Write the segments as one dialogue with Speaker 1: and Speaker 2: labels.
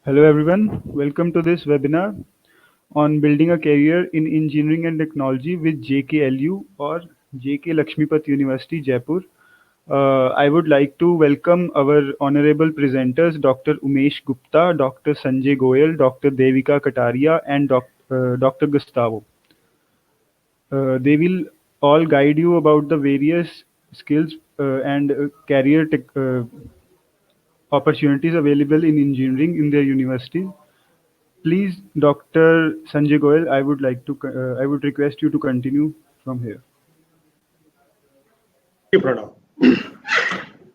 Speaker 1: Hello everyone, welcome to this webinar on building a career in engineering and technology with JKLU or JK Lakshmipat University, Jaipur. I would like to welcome our honorable presenters Dr. Umesh Gupta, Dr. Sanjay Goyal, Dr. Devika Kataria and Dr. Gustavo. They will all guide you about the various skills and career opportunities available in engineering in their universities. Please, Dr. Sanjay Goyal, I would request you to continue from here.
Speaker 2: Thank you, Pranav.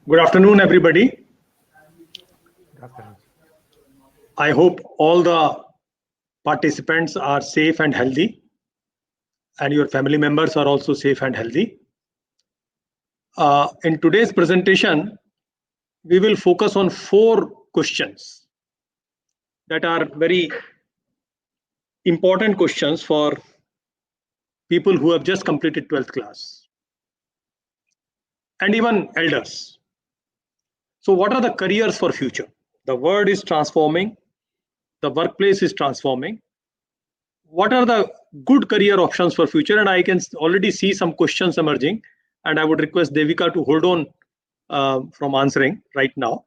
Speaker 2: Good afternoon, everybody. I hope all the participants are safe and healthy, and your family members are also safe and healthy. In today's presentation, we will focus on 4 questions that are very important questions for people who have just completed 12th class and even elders. So what are the careers for future? The world is transforming, the workplace is transforming. What are the good career options for future? And I can already see some questions emerging, and I would request Devika to hold on from answering right now.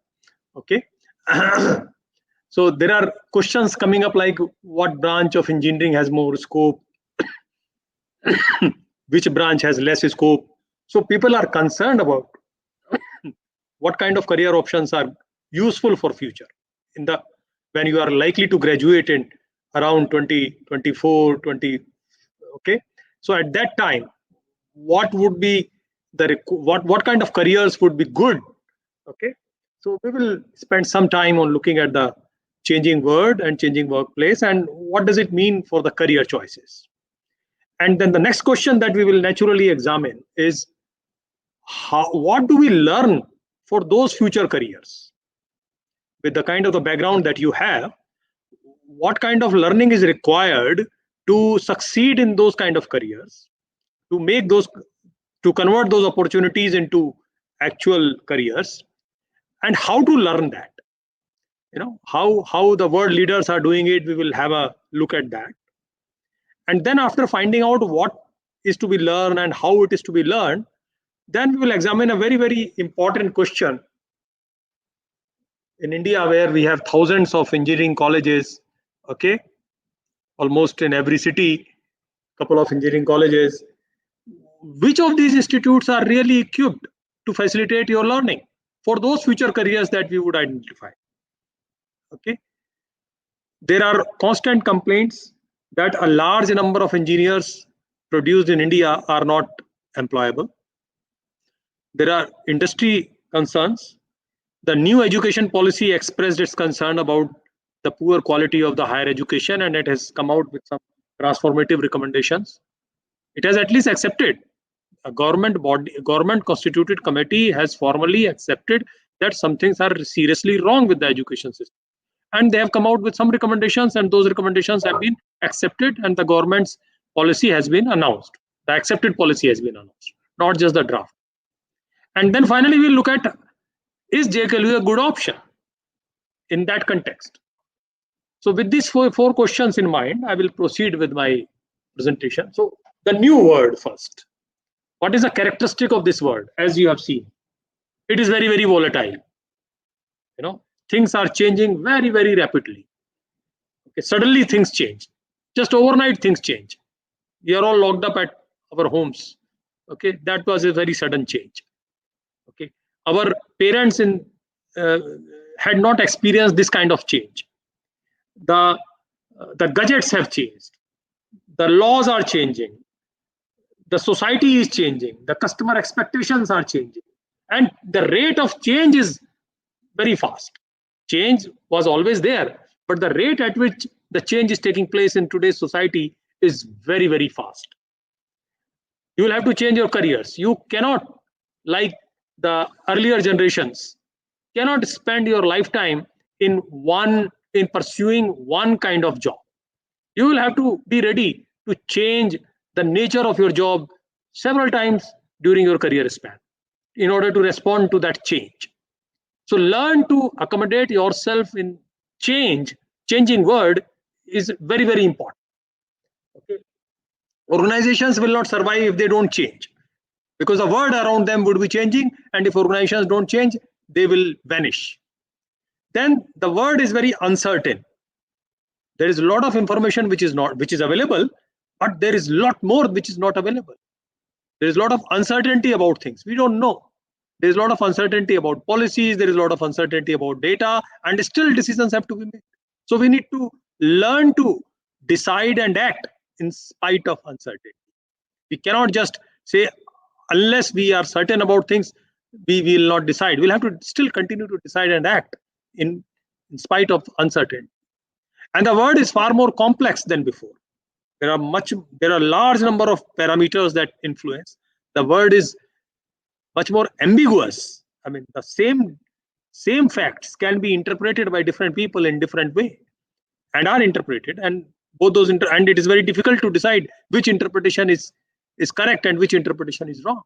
Speaker 2: Okay. So there are questions coming up like what branch of engineering has more scope, which branch has less scope. So people are concerned about what kind of career options are useful for future in the when you are likely to graduate in around 2024 20. Okay, so at that time what would be what kind of careers would be good? Okay, so we will spend some time on looking at the changing world and changing workplace and what does it mean for the career choices. And then the next question that we will naturally examine is what do we learn for those future careers? With the kind of the background that you have, what kind of learning is required to succeed in those kind of careers, to make those, to convert those opportunities into actual careers, and how to learn that? How the world leaders are doing it, we will have a look at that. And then after finding out what is to be learned and how it is to be learned, then we will examine a very, very important question. In India, where we have thousands of engineering colleges, okay, almost in every city, couple of engineering colleges, which of these institutes are really equipped to facilitate your learning for those future careers that we would identify? Okay, there are constant complaints that a large number of engineers produced in India are not employable. There are industry concerns. The new education policy expressed its concern about the poor quality of the higher education, and it has come out with some transformative recommendations. It has at least accepted. A government constituted committee has formally accepted that some things are seriously wrong with the education system, and they have come out with some recommendations, and those recommendations have been accepted, and the government's policy has been announced. The accepted policy has been announced, not just the draft. And then finally we'll look at, is JKLU a good option in that context? So with these four questions in mind, I will proceed with my presentation. So the new word first. What is the characteristic of this word? As you have seen, it is very, very volatile. Things are changing very, very rapidly. Okay, suddenly things change. Just overnight things change. We are all locked up at our homes. Okay, that was a very sudden change. Okay, our parents had not experienced this kind of change. The gadgets have changed. The laws are changing. The society is changing. The customer expectations are changing. And the rate of change is very fast. Change was always there, but the rate at which the change is taking place in today's society is very, very fast. You will have to change your careers. You cannot, like the earlier generations, cannot spend your lifetime in pursuing one kind of job. You will have to be ready to change the nature of your job several times during your career span in order to respond to that change. So learn to accommodate yourself in changing word is very, very important. Okay. Organizations will not survive if they don't change, because the world around them would be changing, and if organizations don't change, they will vanish. Then the world is very uncertain. There is a lot of information which is available, but there is a lot more which is not available. There is a lot of uncertainty about things. We don't know. There is a lot of uncertainty about policies. There is a lot of uncertainty about data, and still decisions have to be made. So we need to learn to decide and act in spite of uncertainty. We cannot just say, unless we are certain about things, we will not decide. We'll have to still continue to decide and act in spite of uncertainty. And the world is far more complex than before. There are large number of parameters that influence. The world is much more ambiguous. I mean, the same facts can be interpreted by different people in different way, and are interpreted, and both those and it is very difficult to decide which interpretation is correct and which interpretation is wrong.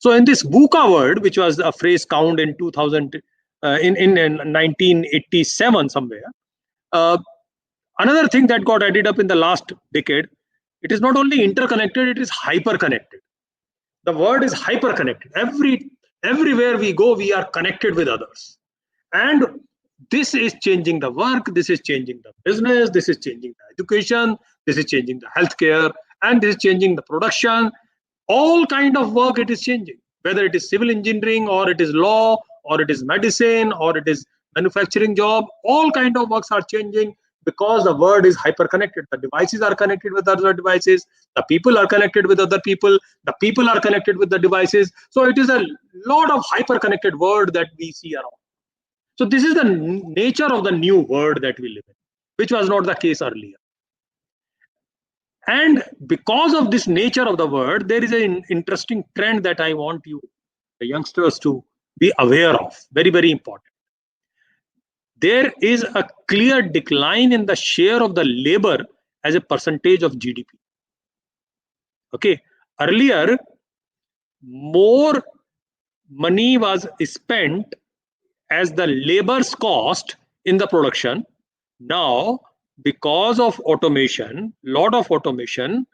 Speaker 2: So in this VUCA word, which was a phrase coined in 2000 in 1987 somewhere, another thing that got added up in the last decade, it is not only interconnected, it is hyper connected. The word is hyper connected. Everywhere we go, we are connected with others, and this is changing the work, this is changing the business, this is changing the education, this is changing the healthcare, and this is changing the production. All kind of work it is changing, whether it is civil engineering, or it is law, or it is medicine, or it is manufacturing job. All kind of works are changing because the world is hyper connected. The devices are connected with other devices, the people are connected with other people, the people are connected with the devices. So it is a lot of hyper connected world that we see around. So this is the nature of the new world that we live in, which was not the case earlier. And because of this nature of the world, there is an interesting trend that I want you, the youngsters, to be aware of. Very, very important. There is a clear decline in the share of the labor as a percentage of GDP. Okay. Earlier, more money was spent as the labor's cost in the production. Now, because of automation, lot of automation,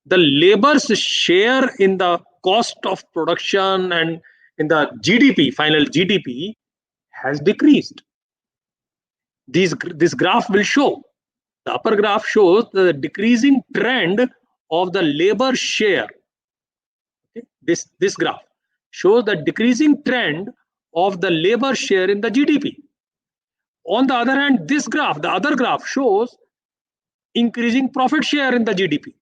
Speaker 2: the labor's share in the cost of production and in the GDP, final GDP, has decreased. This graph will show. The upper graph shows the decreasing trend of the labor share. Okay? This graph shows the decreasing trend of the labor share in the GDP. On the other hand, this graph, the other graph, shows increasing profit share in the GDP.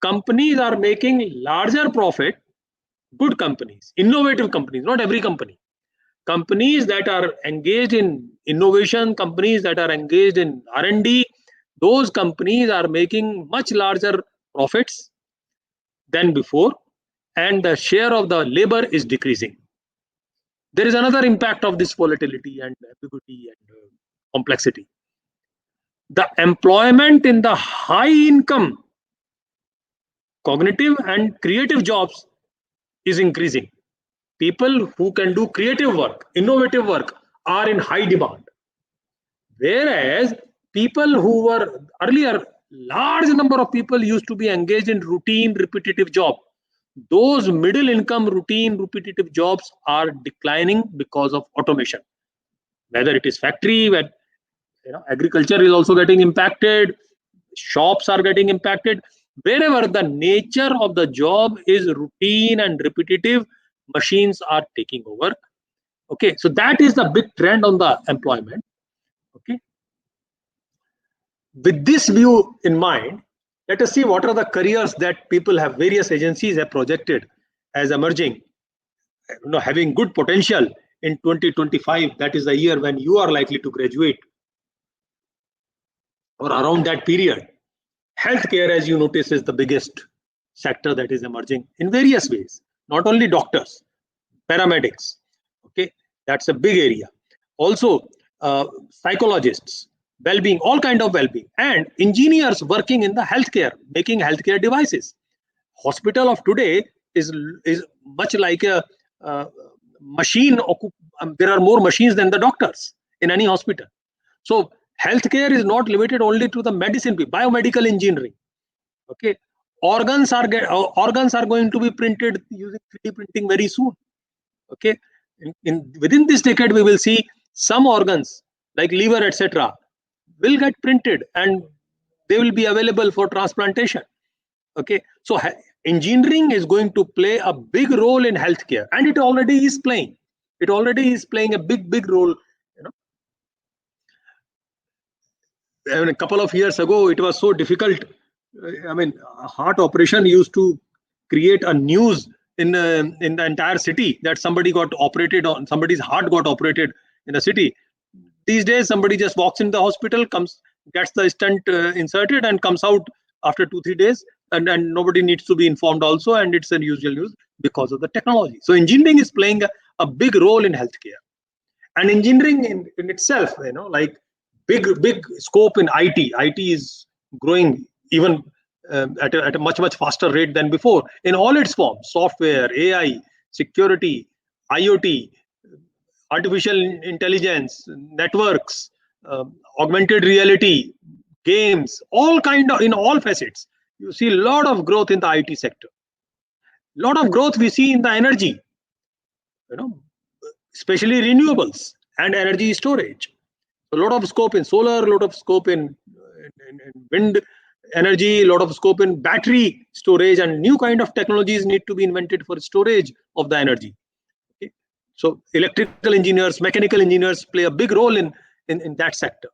Speaker 2: Companies are making larger profit, good companies, innovative companies, not every company. Companies that are engaged in innovation, companies that are engaged in R&D, those companies are making much larger profits than before, and the share of the labor is decreasing. There is another impact of this volatility and ambiguity and complexity. The employment in the high income cognitive and creative jobs is increasing. People who can do creative work, innovative work, are in high demand. Whereas people who were earlier, large number of people used to be engaged in routine, repetitive job. Those middle income routine, repetitive jobs are declining because of automation. Whether it is factory, where agriculture is also getting impacted, shops are getting impacted. Wherever the nature of the job is routine and repetitive, machines are taking over. Okay, so that is the big trend on the employment. Okay, with this view in mind, let us see what are the careers that people have, various agencies have projected as emerging, having good potential in 2025. That is the year when you are likely to graduate, or around that period. Healthcare, as you notice, is the biggest sector that is emerging in various ways. Not only doctors, paramedics. Okay, that's a big area. Also, psychologists, well-being, all kind of well-being, and engineers working in the healthcare, making healthcare devices. Hospital of today is much like a machine. There are more machines than the doctors in any hospital. So Healthcare is not limited only to the medicine, biomedical engineering. Okay, organs are going to be printed using 3D printing very soon. Okay, within this decade we will see some organs like liver, etc., will get printed and they will be available for transplantation. Okay, so engineering is going to play a big role in healthcare, and it already is playing. It already is playing a big role. You know, I mean, a couple of years ago, it was so difficult. I mean, a heart operation used to create a news in the entire city that somebody got operated on, somebody's heart got operated in the city. These days, somebody just walks in the hospital, comes, gets the stent inserted, and comes out after 2-3 days, and nobody needs to be informed also, and it's a usual news because of the technology. So engineering is playing a big role in healthcare, and engineering in itself, like big scope in IT. IT is growing even at a much faster rate than before in all its forms: software, AI, security, IoT, artificial intelligence, networks, augmented reality, games, all kind of, in all facets. You see a lot of growth in the IT sector. Lot of growth we see in the energy, especially renewables and energy storage. A lot of scope in solar, a lot of scope in wind energy, a lot of scope in battery storage, and new kind of technologies need to be invented for storage of the energy. Okay? So electrical engineers, mechanical engineers play a big role in that sector.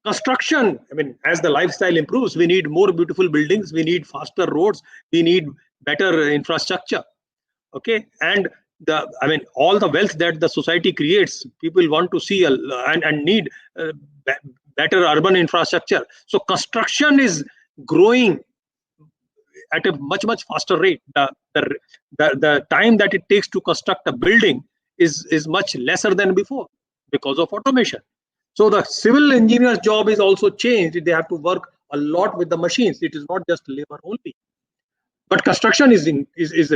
Speaker 2: Construction, I mean, as the lifestyle improves, we need more beautiful buildings, we need faster roads, we need better infrastructure. Okay, and all the wealth that the society creates, people want to see and need better urban infrastructure. So construction is growing at a much faster rate. The time that it takes to construct a building is much lesser than before because of automation. So the civil engineer's job is also changed. They have to work a lot with the machines. It is not just labor only. But construction is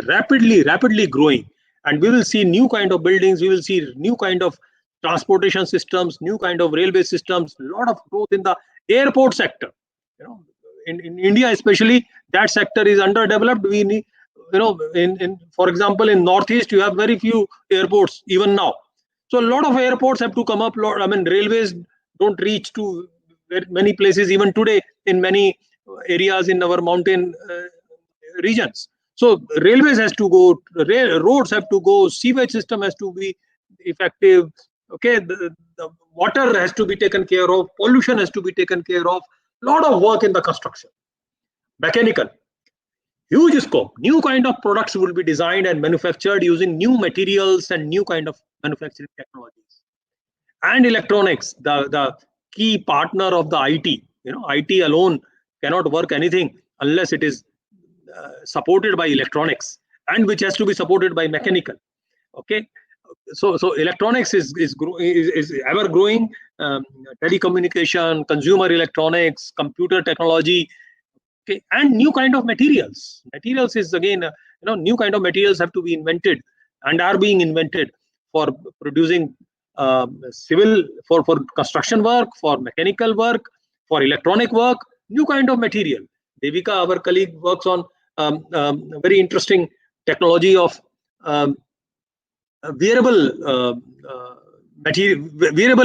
Speaker 2: rapidly growing, and we will see new kind of buildings. We will see new kind of transportation systems, new kind of railway systems. A lot of growth in the airport sector. In India especially, that sector is underdeveloped. We need, for example, in Northeast, you have very few airports even now. So a lot of airports have to come up. Railways don't reach to many places even today in many areas in our mountain regions. So railways has to go, roads have to go, sewage system has to be effective. Okay, the water has to be taken care of, pollution has to be taken care of. Lot of work in the construction. Mechanical, huge scope. New kind of products will be designed and manufactured using new materials and new kind of manufacturing technologies. And electronics, the key partner of the IT. IT alone cannot work anything unless it is supported by electronics, and which has to be supported by mechanical. Okay, so electronics is ever growing. Telecommunication, consumer electronics, computer technology. Okay, and new kind of materials. Materials is again, new kind of materials have to be invented and are being invented for producing civil, for construction work, for mechanical work, for electronic work. New kind of material. Devika, our colleague, works on very interesting technology of wearable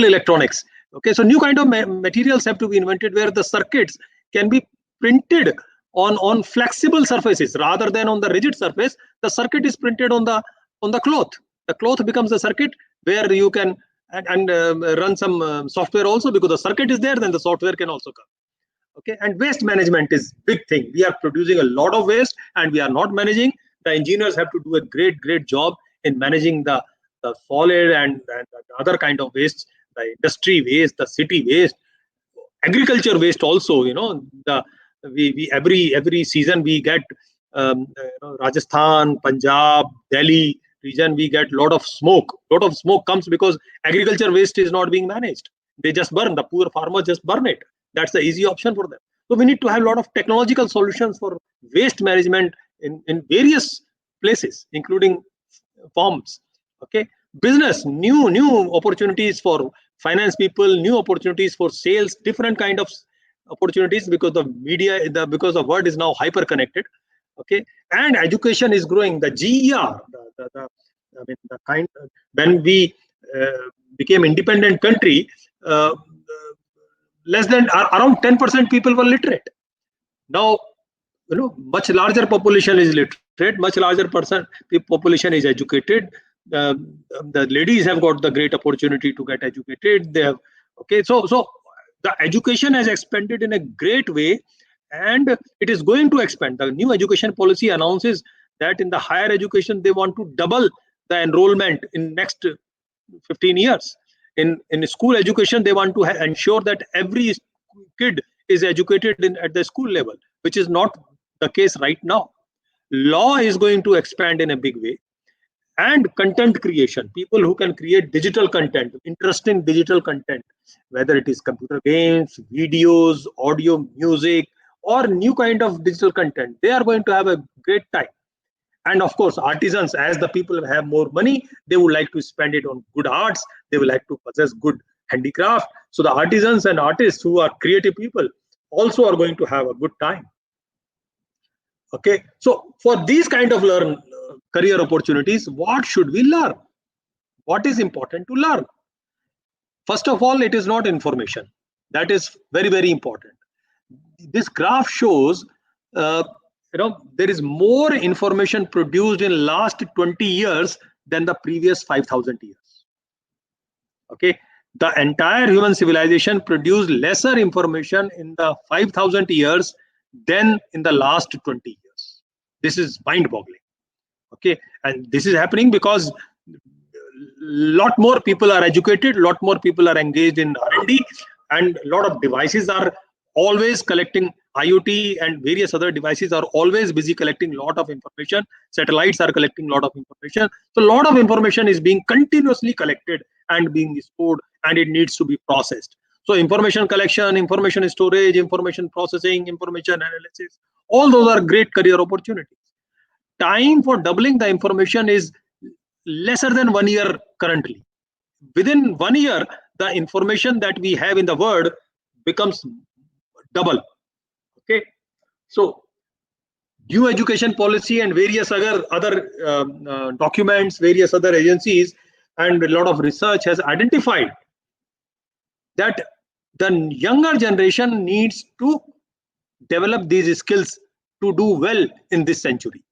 Speaker 2: electronics. Okay, so new kind of materials have to be invented where the circuits can be printed on flexible surfaces rather than on the rigid surface. The circuit is printed on the cloth. The cloth becomes the circuit where you can run some software also, because the circuit is there, then the software can also come. Okay, and waste management is big thing. We are producing a lot of waste and we are not managing. The engineers have to do a great job in managing the solid and other kind of waste, the industry waste, the city waste, agriculture waste also. We every season we get Rajasthan, Punjab, Delhi region, we get lot of smoke. Lot of smoke comes because agriculture waste is not being managed. They just burn. The poor farmers just burn it. That's the easy option for them. So we need to have a lot of technological solutions for waste management in various places, including forms. Okay, business, new opportunities for finance people, new opportunities for sales, different kind of opportunities, because the media, because the world is now hyper connected. Okay, and education is growing. The GER, I mean, the kind, when we became independent country, less than around 10% people were literate. Now, much larger population is literate, much larger population is educated. uh, the ladies have got the great opportunity to get educated. They have, okay, so the education has expanded in a great way, and it is going to expand. The new education policy announces that in the higher education they want to double the enrollment in next 15 years. In school education, they want to ensure that every kid is educated at the school level, which is not the case right now. Law is going to expand in a big way, and content creation, people who can create digital content, interesting digital content, whether it is computer games, videos, audio, music, or new kind of digital content, they are going to have a great time. And of course, artisans, as the people have more money, they would like to spend it on good arts, they would like to possess good handicraft. So the artisans and artists who are creative people also are going to have a good time. Okay, so for these kind of career opportunities, what should we learn? What is important to learn? First of all, it is not information. That is very, very important. This graph shows, there is more information produced in last 20 years than the previous 5,000 years. Okay, the entire human civilization produced lesser information in the 5,000 years than in the last 20 years. This is mind-boggling. Okay, and this is happening because lot more people are educated, lot more people are engaged in R&D, and a lot of devices are always collecting. IoT and various other devices are always busy collecting lot of information. Satellites are collecting lot of information. So a lot of information is being continuously collected and being stored, and it needs to be processed. So information collection, information storage, information processing, information analysis, all those are great career opportunities. Time for doubling the information is lesser than 1 year currently. Within 1 year, the information that we have in the world becomes double. Okay, so new education policy and various other documents, various other agencies, and a lot of research has identified that the younger generation needs to develop these skills to do well in this century.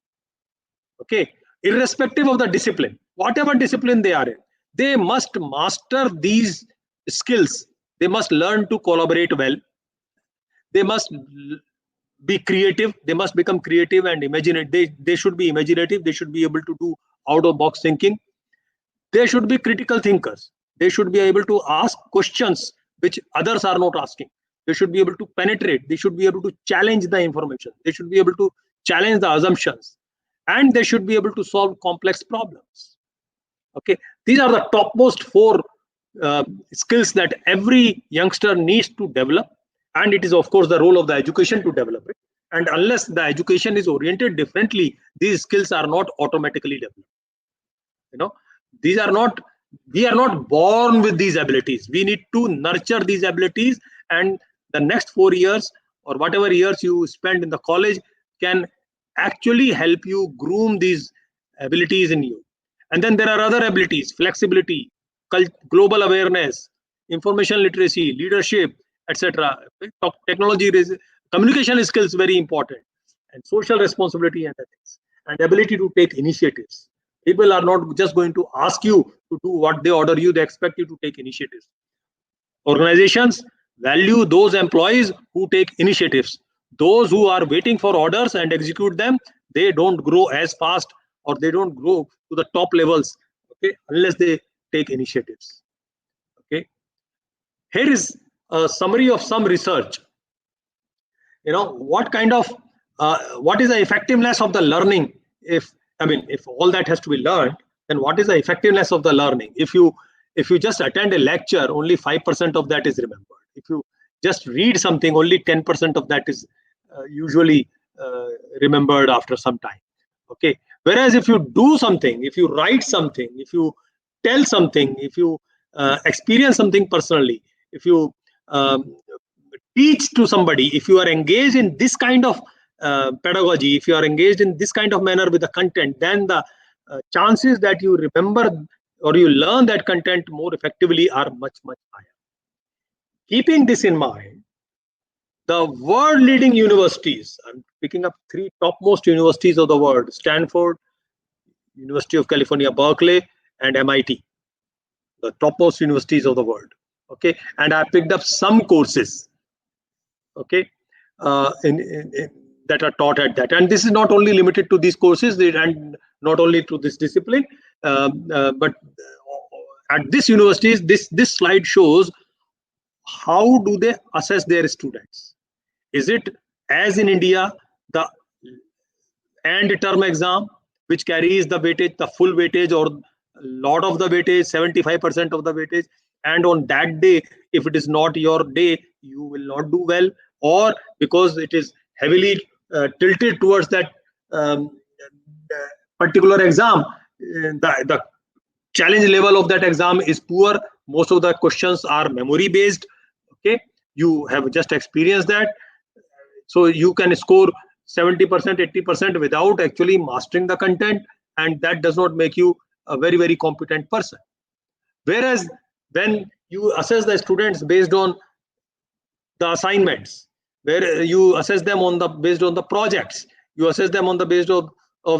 Speaker 2: Okay, irrespective of the discipline, whatever discipline they are in, they must master these skills. They must learn to collaborate well. They must be creative. They must become creative and imaginative. They should be imaginative. They should be able to do out of box thinking. They should be critical thinkers. They should be able to ask questions which others are not asking. They should be able to penetrate. They should be able to challenge the information. They should be able to challenge the assumptions, and they should be able to solve complex problems. Okay, these are the topmost 4 skills that every youngster needs to develop, and it is of course the role of the education to develop it. And unless the education is oriented differently, these skills are not automatically developed. These are not, we are not born with these abilities. We need to nurture these abilities, and the next 4 years or whatever years you spend in the college can actually help you groom these abilities in you. And then there are other abilities: flexibility, global awareness, information literacy, leadership, etc. Technology, communication skills, very important, and social responsibility and ethics, and ability to take initiatives. People are not just going to ask you to do what they order you, they expect you to take initiatives. Organizations value those employees who take initiatives. Those who are waiting for orders and execute them, they don't grow as fast, or they don't grow to the top levels, okay, unless they take initiatives. Okay, here is a summary of some research. What kind of what is the effectiveness of the learning? If all that has to be learned, then what is the effectiveness of the learning? If you just attend a lecture, only 5% of that is remembered. If you just read something, only 10% of that is usually remembered after some time. Okay, whereas if you do something, if you write something, if you tell something, if you experience something personally, if you teach to somebody, if you are engaged in this kind of pedagogy, if you are engaged in this kind of manner with the content, then the chances that you remember or you learn that content more effectively are much, much higher. Keeping this in mind, the world leading universities, I'm picking up 3 topmost universities of the world: Stanford, University of California, Berkeley, and MIT, the topmost universities of the world. Okay, and I picked up some courses. Okay, that are taught at that, and this is not only limited to these courses and not only to this discipline, but at these universities, this slide shows how do they assess their students. Is it as in India, the end term exam, which carries the weightage, the full weightage or lot of the weightage, 75% of the weightage, and on that day, if it is not your day, you will not do well, or because it is heavily tilted towards that particular exam, the challenge level of that exam is poor. Most of the questions are memory based. Okay, you have just experienced that, so you can score 70%, 80% without actually mastering the content, and that does not make you a very, very competent person. Whereas when you assess the students based on the assignments, where you assess them on the based on the projects, you assess them on the based of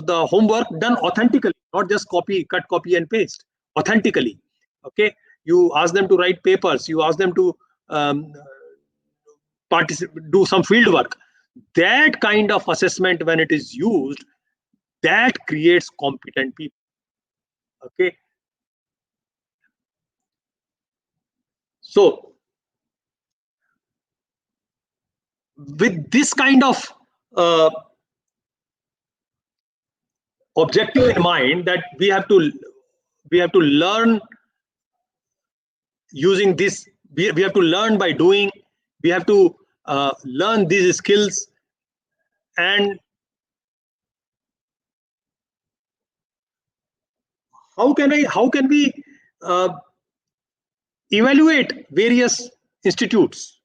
Speaker 2: the homework done authentically, not just cut, copy and paste, authentically. Okay, you ask them to write papers, you ask them to do some field work. That kind of assessment, when it is used, that creates competent people. Okay, so with this kind of objective in mind, that we have to learn using this, we have to learn by doing, we have to learn these skills. And how can we evaluate various institutes?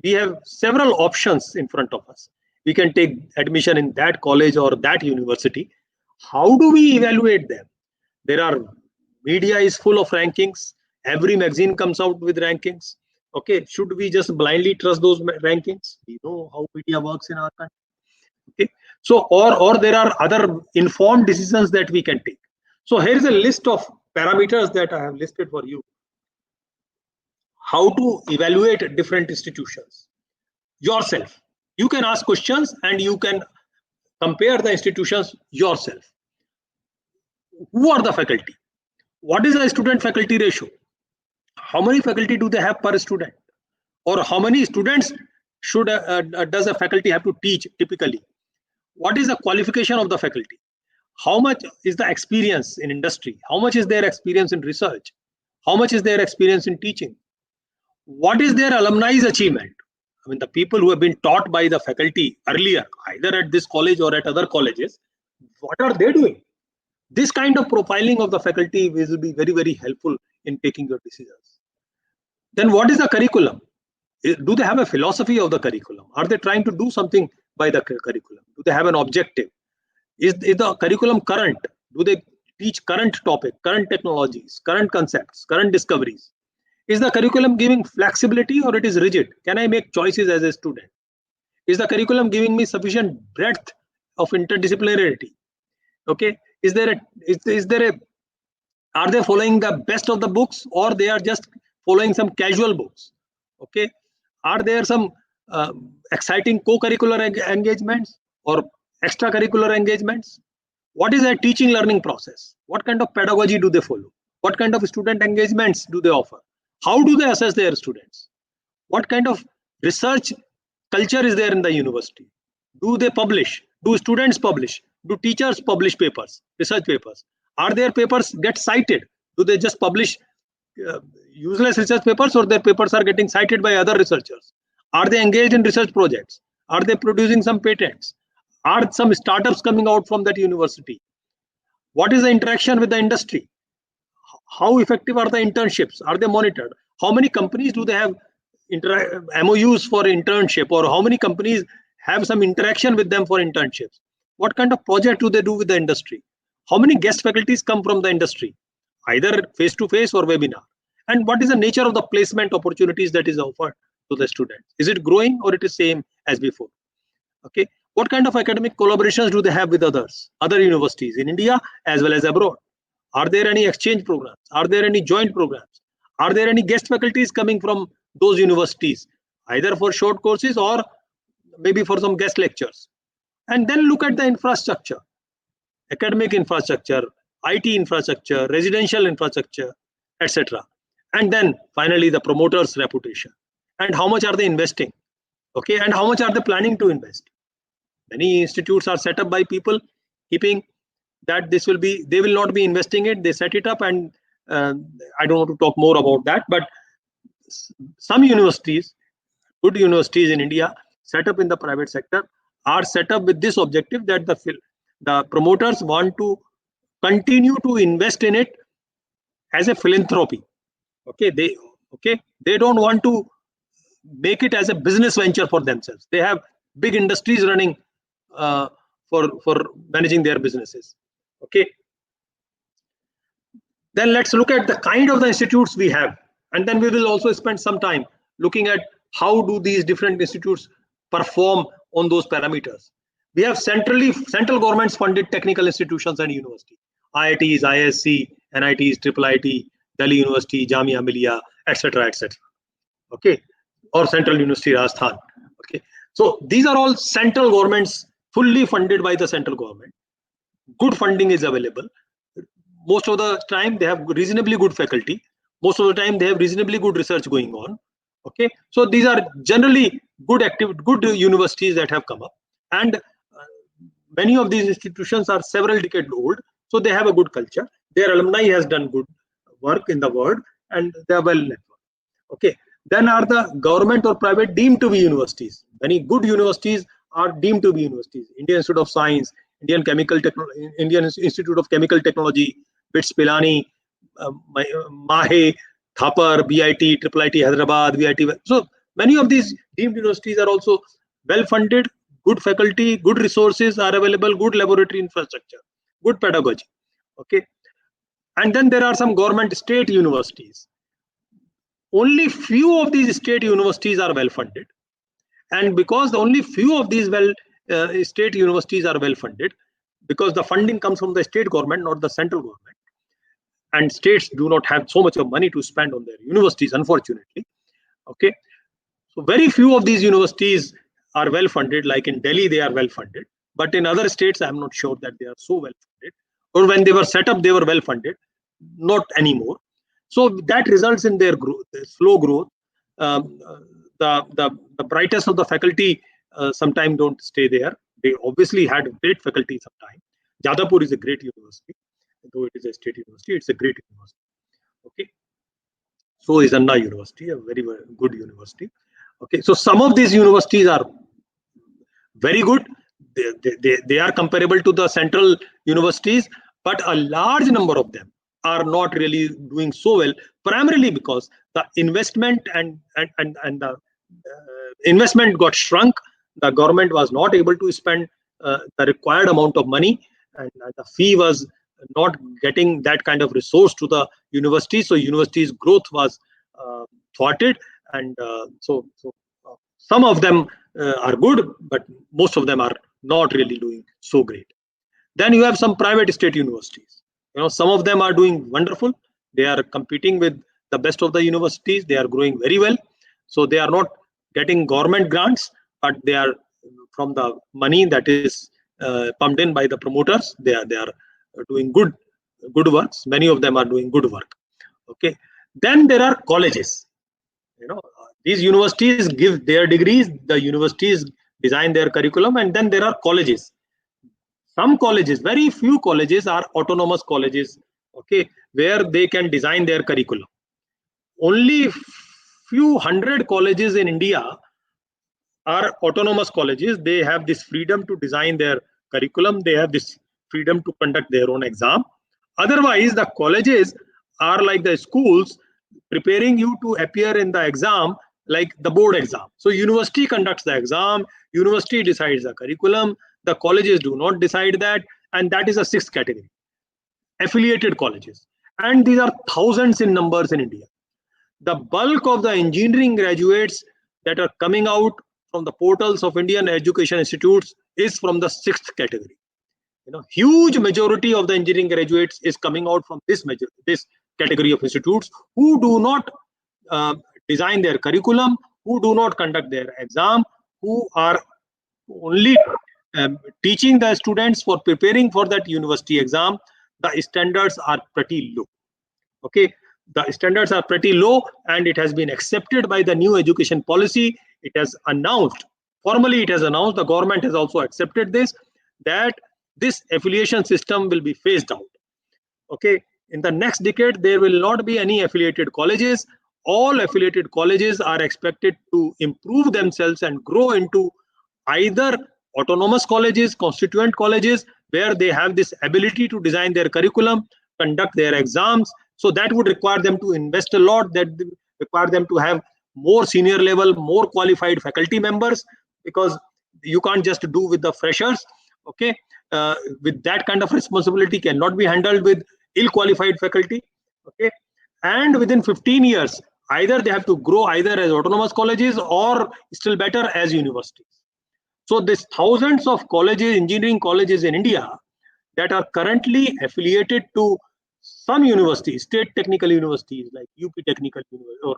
Speaker 2: We have several options in front of us. We can take admission in that college or that university. How do we evaluate them? There are, media is full of rankings. Every magazine comes out with rankings. Okay, should we just blindly trust those rankings? We know how media works in our country. Okay, so or there are other informed decisions that we can take. So here is a list of parameters that I have listed for you. How to evaluate different institutions yourself. You can ask questions and you can compare the institutions yourself. Who are the faculty? What is the student faculty ratio? How many faculty do they have per student? Or how many students should does a faculty have to teach typically? What is the qualification of the faculty? How much is the experience in industry? How much is their experience in research? How much is their experience in teaching? What is their alumni's achievement? I mean, the people who have been taught by the faculty earlier, either at this college or at other colleges, what are they doing? This kind of profiling of the faculty will be very, very helpful in taking your decisions. Then what is the curriculum? Do they have a philosophy of the curriculum? Are they trying to do something by the curriculum? Do they have an objective? Is the curriculum current? Do they teach current topic, current technologies, current concepts, current discoveries? Is the curriculum giving flexibility or it is rigid? Can I make choices as a student? Is the curriculum giving me sufficient breadth of interdisciplinarity? Okay, is there a are they following the best of the books, or they are just following some casual books? Okay, are there some exciting co-curricular engagements or extracurricular engagements? What is their teaching learning process? What kind of pedagogy do they follow? What kind of student engagements do they offer? How do they assess their students? What kind of research culture is there in the university? Do they publish? Do students publish? Do teachers publish papers, research papers? Are their papers get cited? Do they just publish useless research papers, or their papers are getting cited by other researchers? Are they engaged in research projects? Are they producing some patents? Are some startups coming out from that university? What is the interaction with the industry? How effective are the internships? Are they monitored? How many companies do they have MOUs for internship, or how many companies have some interaction with them for internships? What kind of project do they do with the industry? How many guest faculties come from the industry, either face to face or webinar? And what is the nature of the placement opportunities that is offered to the students? Is it growing or it is same as before? Okay, what kind of academic collaborations do they have with other universities in India as well as abroad? Are there any exchange programs? Are there any joint programs? Are there any guest faculties coming from those universities, either for short courses or maybe for some guest lectures? And then look at the infrastructure, academic infrastructure, IT infrastructure, residential infrastructure, etc. And then finally the promoter's reputation, and how much are they investing? Okay, and how much are they planning to invest? Many institutes are set up by people keeping that they will not be investing it. They set it up, and I don't want to talk more about that. But some universities, good universities in India, set up in the private sector, are set up with this objective that the promoters want to continue to invest in it as a philanthropy. They don't want to make it as a business venture for themselves. They have big industries running for managing their businesses. Okay, then let's look at the kind of the institutes we have, and then we will also spend some time looking at how do these different institutes perform on those parameters. We have central governments funded technical institutions and universities, IITs, ISC, NITs, IIIT, Delhi University, Jamia Millia, etc., etc. Okay, or Central University Rajasthan. Okay, so these are all central governments, fully funded by the central government. Good funding is available. Most of the time they have reasonably good faculty. Most of the time they have reasonably good research going on. Okay, so these are generally good universities that have come up, and many of these institutions are several decades old, so they have a good culture. Their alumni has done good work in the world, and they are well networked. Okay, then are the government or private deemed to be universities. Many good universities are deemed to be universities. Indian Institute of Science, Indian Institute of Chemical Technology, BITS Pilani, Mahe, Thapar, BIT, IIIT Hyderabad, VIT. So many of these deemed universities are also well funded, good faculty, good resources are available, good laboratory infrastructure, good pedagogy. Okay, and then there are some government state universities. Only few of these state universities are well funded, and because only few of these state universities are well funded, because the funding comes from the state government, not the central government, and states do not have so much of money to spend on their universities, unfortunately. Okay, so very few of these universities are well funded. Like in Delhi they are well funded, but in other states I'm not sure that they are so well funded, or when they were set up they were well funded, not anymore. So that results in their growth, their slow growth. The brightest of the faculty sometimes don't stay there. They obviously had great faculty sometime. Jadavpur is a great university, though it is a state university. It's a great university. Okay, so is Anna University, a very, very good university. Okay, so some of these universities are very good. They are comparable to the central universities, but a large number of them are not really doing so well, primarily because the investment and the investment got shrunk. The government was not able to spend the required amount of money, and the fee was not getting that kind of resource to the university. So university's growth was thwarted, and so some of them are good, but most of them are not really doing so great. Then you have some private state universities. Some of them are doing wonderful. They are competing with the best of the universities. They are growing very well. So they are not getting government grants, but they are from the money that is pumped in by the promoters. They are doing good works. Many of them are doing good work. Okay. Then there are colleges. These universities give their degrees. The universities design their curriculum, and then there are colleges. Some colleges, very few colleges, are autonomous colleges, okay, where they can design their curriculum. Only few hundred colleges in India are autonomous colleges. They have this freedom to design their curriculum. They have this freedom to conduct their own exam. Otherwise, the colleges are like the schools preparing you to appear in the exam, like the board exam. So university conducts the exam, university decides the curriculum, the colleges do not decide that, and that is a sixth category, affiliated colleges. And these are thousands in numbers in India. The bulk of the engineering graduates that are coming out from the portals of Indian education institutes is from the sixth category. Huge majority of the engineering graduates is coming out from this category of institutes who do not uh, design their curriculum, who do not conduct their exam, who are only teaching the students for preparing for that university exam. The standards are pretty low. Okay, the standards are pretty low, and it has been accepted by the new education policy. It has announced, formally it has announced, the government has also accepted this, that this affiliation system will be phased out. Okay, in the next decade there will not be any affiliated colleges. All affiliated colleges are expected to improve themselves and grow into either autonomous colleges, constituent colleges, where they have this ability to design their curriculum, conduct their exams. So that would require them to invest a lot, that require them to have more senior level, more qualified faculty members, because you can't just do with the freshers. Okay, with that kind of responsibility cannot be handled with ill qualified faculty. Okay, and within 15 years either they have to grow either as autonomous colleges or still better as universities. So this thousands of colleges, engineering colleges in India, that are currently affiliated to some universities, state technical universities like UP Technical University, or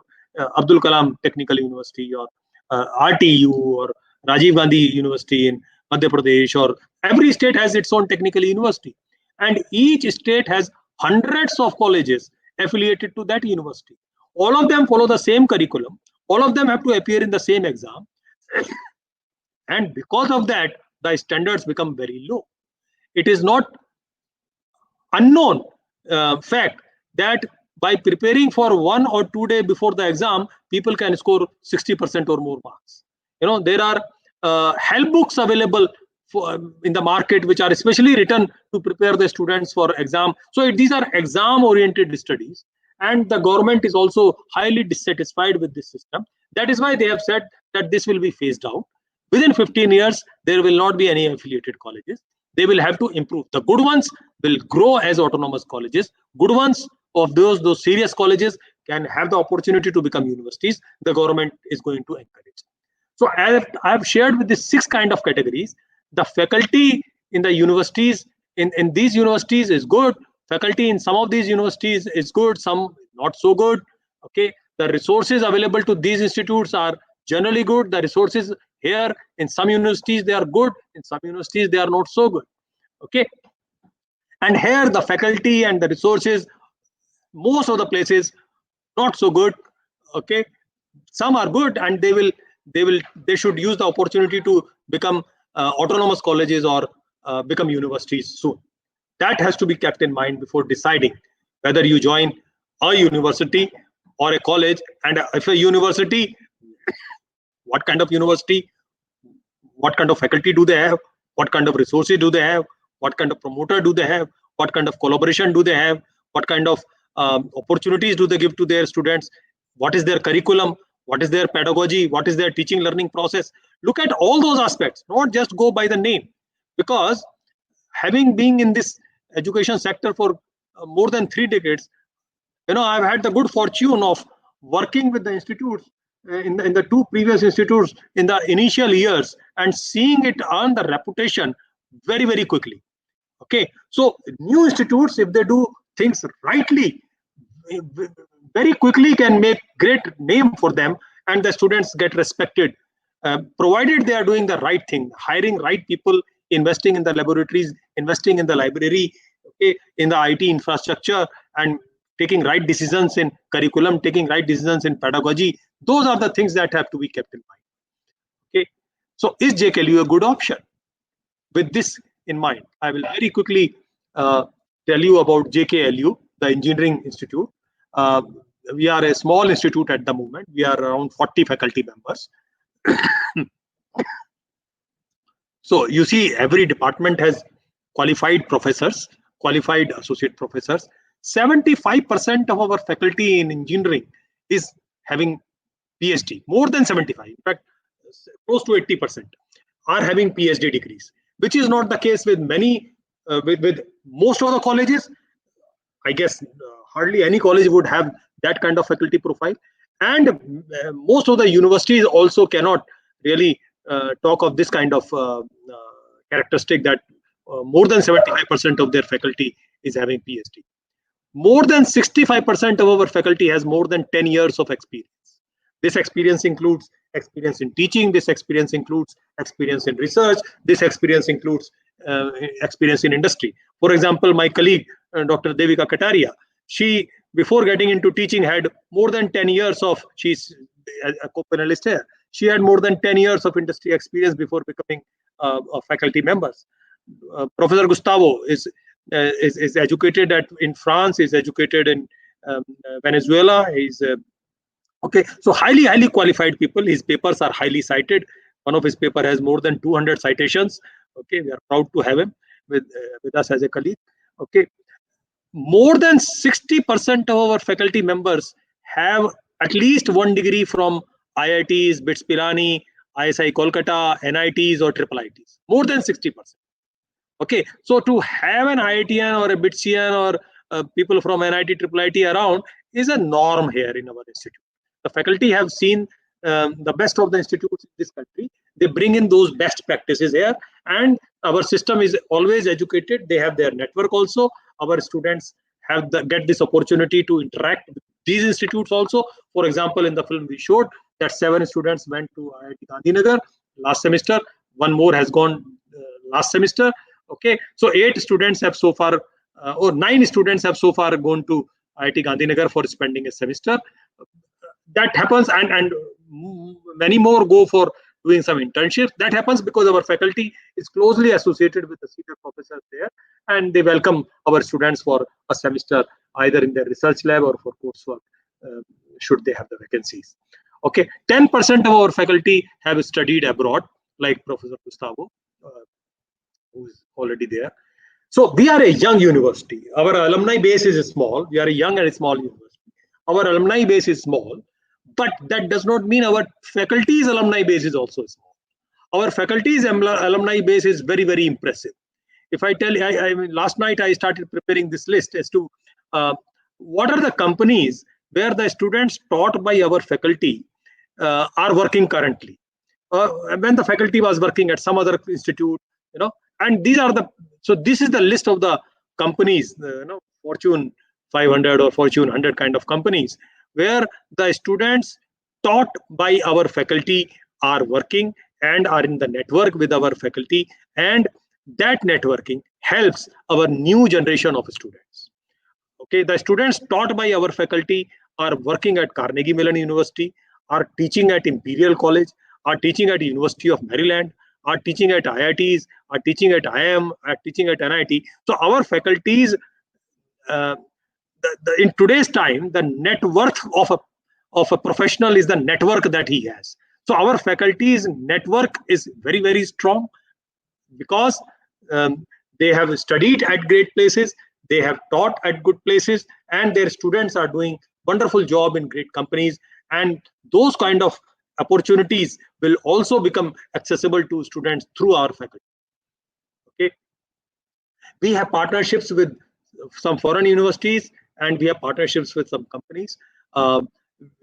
Speaker 2: Abdul Kalam Technical University, or RTU, or Rajiv Gandhi University in Madhya Pradesh, or every state has its own technical university. And each state has hundreds of colleges affiliated to that university. All of them follow the same curriculum. All of them have to appear in the same exam. And because of that, the standards become very low. It is not unknown fact that by preparing for 1 or 2 days before the exam, people can score 60% or more marks. There are help books available in the market, which are especially written to prepare the students for exam. So these are exam oriented studies, and the government is also highly dissatisfied with this system. That is why they have said that this will be phased out. Within 15 years there will not be any affiliated colleges. They will have to improve. The good ones will grow as autonomous colleges. Good ones of those serious colleges can have the opportunity to become universities. The government is going to encourage. So as I have shared with these 6 kind of categories, the faculty in the universities, in these universities is good. Faculty in some of these universities is good, some not so good. Okay, the resources available to these institutes are generally good. The resources here in some universities they are good, in some universities they are not so good. Okay, and here the faculty and the resources, most of the places not so good. Okay, some are good, and they should use the opportunity to become autonomous colleges or become universities soon. That has to be kept in mind before deciding whether you join a university or a college. And if a university, what kind of university, what kind of faculty do they have, what kind of resources do they have, what kind of promoter do they have, what kind of collaboration do they have, what kind of opportunities do they give to their students, what is their curriculum, what is their pedagogy, what is their teaching learning process. Look at all those aspects, not just go by the name. Because having been in this education sector for more than 3 decades, I've had the good fortune of working with the institutes in the 2 previous institutes in the initial years, and seeing it earn the reputation very, very quickly. Okay, so new institutes, if they do things rightly, very quickly can make great name for them, and the students get respected, provided they are doing the right thing, hiring right people, investing in the laboratories, investing in the library, okay, in the IT infrastructure, and taking right decisions in curriculum, taking right decisions in pedagogy. Those are the things that have to be kept in mind. Okay, so is JKLU a good option? With this in mind, I will very quickly tell you about JKLU, the Engineering Institute. Uh, we are a small institute at the moment. We are around 40 faculty members. So you see, every department has qualified professors, qualified associate professors. 75% of our faculty in engineering is having PhD, more than 75. In fact, close to 80% are having PhD degrees, which is not the case with many, with most of the colleges. I guess hardly any college would have that kind of faculty profile. And most of the universities also cannot really talk of this kind of characteristic that more than 75% of their faculty is having PhD. More than 65% of our faculty has more than 10 years of experience. This experience includes experience in teaching, this experience includes experience in research, this experience includes experience in industry. For example, my colleague, Dr. Devika Kataria, she, before getting into teaching, had more than 10 years of, she's a co-panelist here, she had more than 10 years of industry experience before becoming a faculty members. Professor Gustavo is educated in France, is educated in Venezuela. He's okay, so highly qualified people. His papers are highly cited. One of his paper has more than 200 citations. Okay, we are proud to have him with us as a colleague. Okay, more than 60% of our faculty members have at least one degree from IITs, BITS Pilani, ISI Kolkata, NITs or triple ITs. More than 60%. Okay, so to have an IITian or a BITSian or people from NIT, triple IT around is a norm here in our institute. The faculty have seen the best of the institutes in this country. They bring in those best practices here, and our system is always educated. They have their network also. Our students have get this opportunity to interact with these institutes also. For example, in the film we showed that 7 students went to IIT Gandhinagar last semester. One more has gone last semester. Okay, so 8 students have so far, or 9 students have so far gone to IIT Gandhinagar for spending a semester. That happens, and many more go for doing some internships. That happens because our faculty is closely associated with the senior professors there, and they welcome our students for a semester either in their research lab or for coursework, should they have the vacancies. Okay, 10% of our faculty have studied abroad, like Professor Gustavo, who is already there. So we are a young university. Our alumni base is small. We are a young and a small university. Our alumni base is small, but that does not mean our faculty's alumni base is also small. Our faculty's alumni base is very impressive. If I tell you, I mean, last night I started preparing this list as to what are the companies where the students taught by our faculty are working currently. When the faculty was working at some other institute, and these are so this is the list of the companies, Fortune 500 or Fortune 100 kind of companies, where the students taught by our faculty are working and are in the network with our faculty, and that networking helps our new generation of students. Okay, the students taught by our faculty are working at Carnegie Mellon University, are teaching at Imperial College, are teaching at University of Maryland, are teaching at IITs, are teaching at IIM, are teaching at NIT. So our faculties, in today's time, the net worth of a professional is the network that he has. So our faculty's network is very strong because they have studied at great places, they have taught at good places, and their students are doing wonderful job in great companies, and those kind of opportunities will also become accessible to students through our faculty. Okay, we have partnerships with some foreign universities, and we have partnerships with some companies.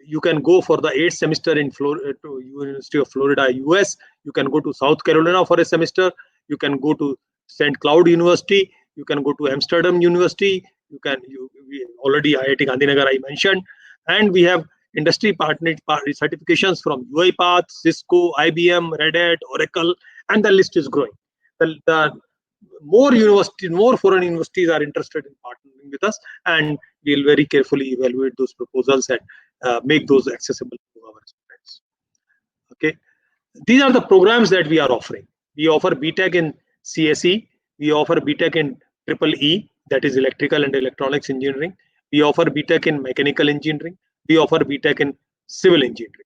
Speaker 2: You can go for the 8th semester in to University of Florida, US. You can go to South Carolina for a semester. You can go to St. Cloud University. You can go to Amsterdam University. We already IIT Gandhinagar I mentioned, and we have industry partner certifications from UiPath, Cisco, IBM, Red Hat, Oracle, and the list is growing. The more foreign universities are interested in partnering with us, and we'll very carefully evaluate those proposals and make those accessible to our students. Okay, these are the programs that we are offering. We offer BTech in CSE. We offer BTech in EEE, that is Electrical and Electronics Engineering. We offer BTech in Mechanical Engineering. We offer BTech in Civil Engineering.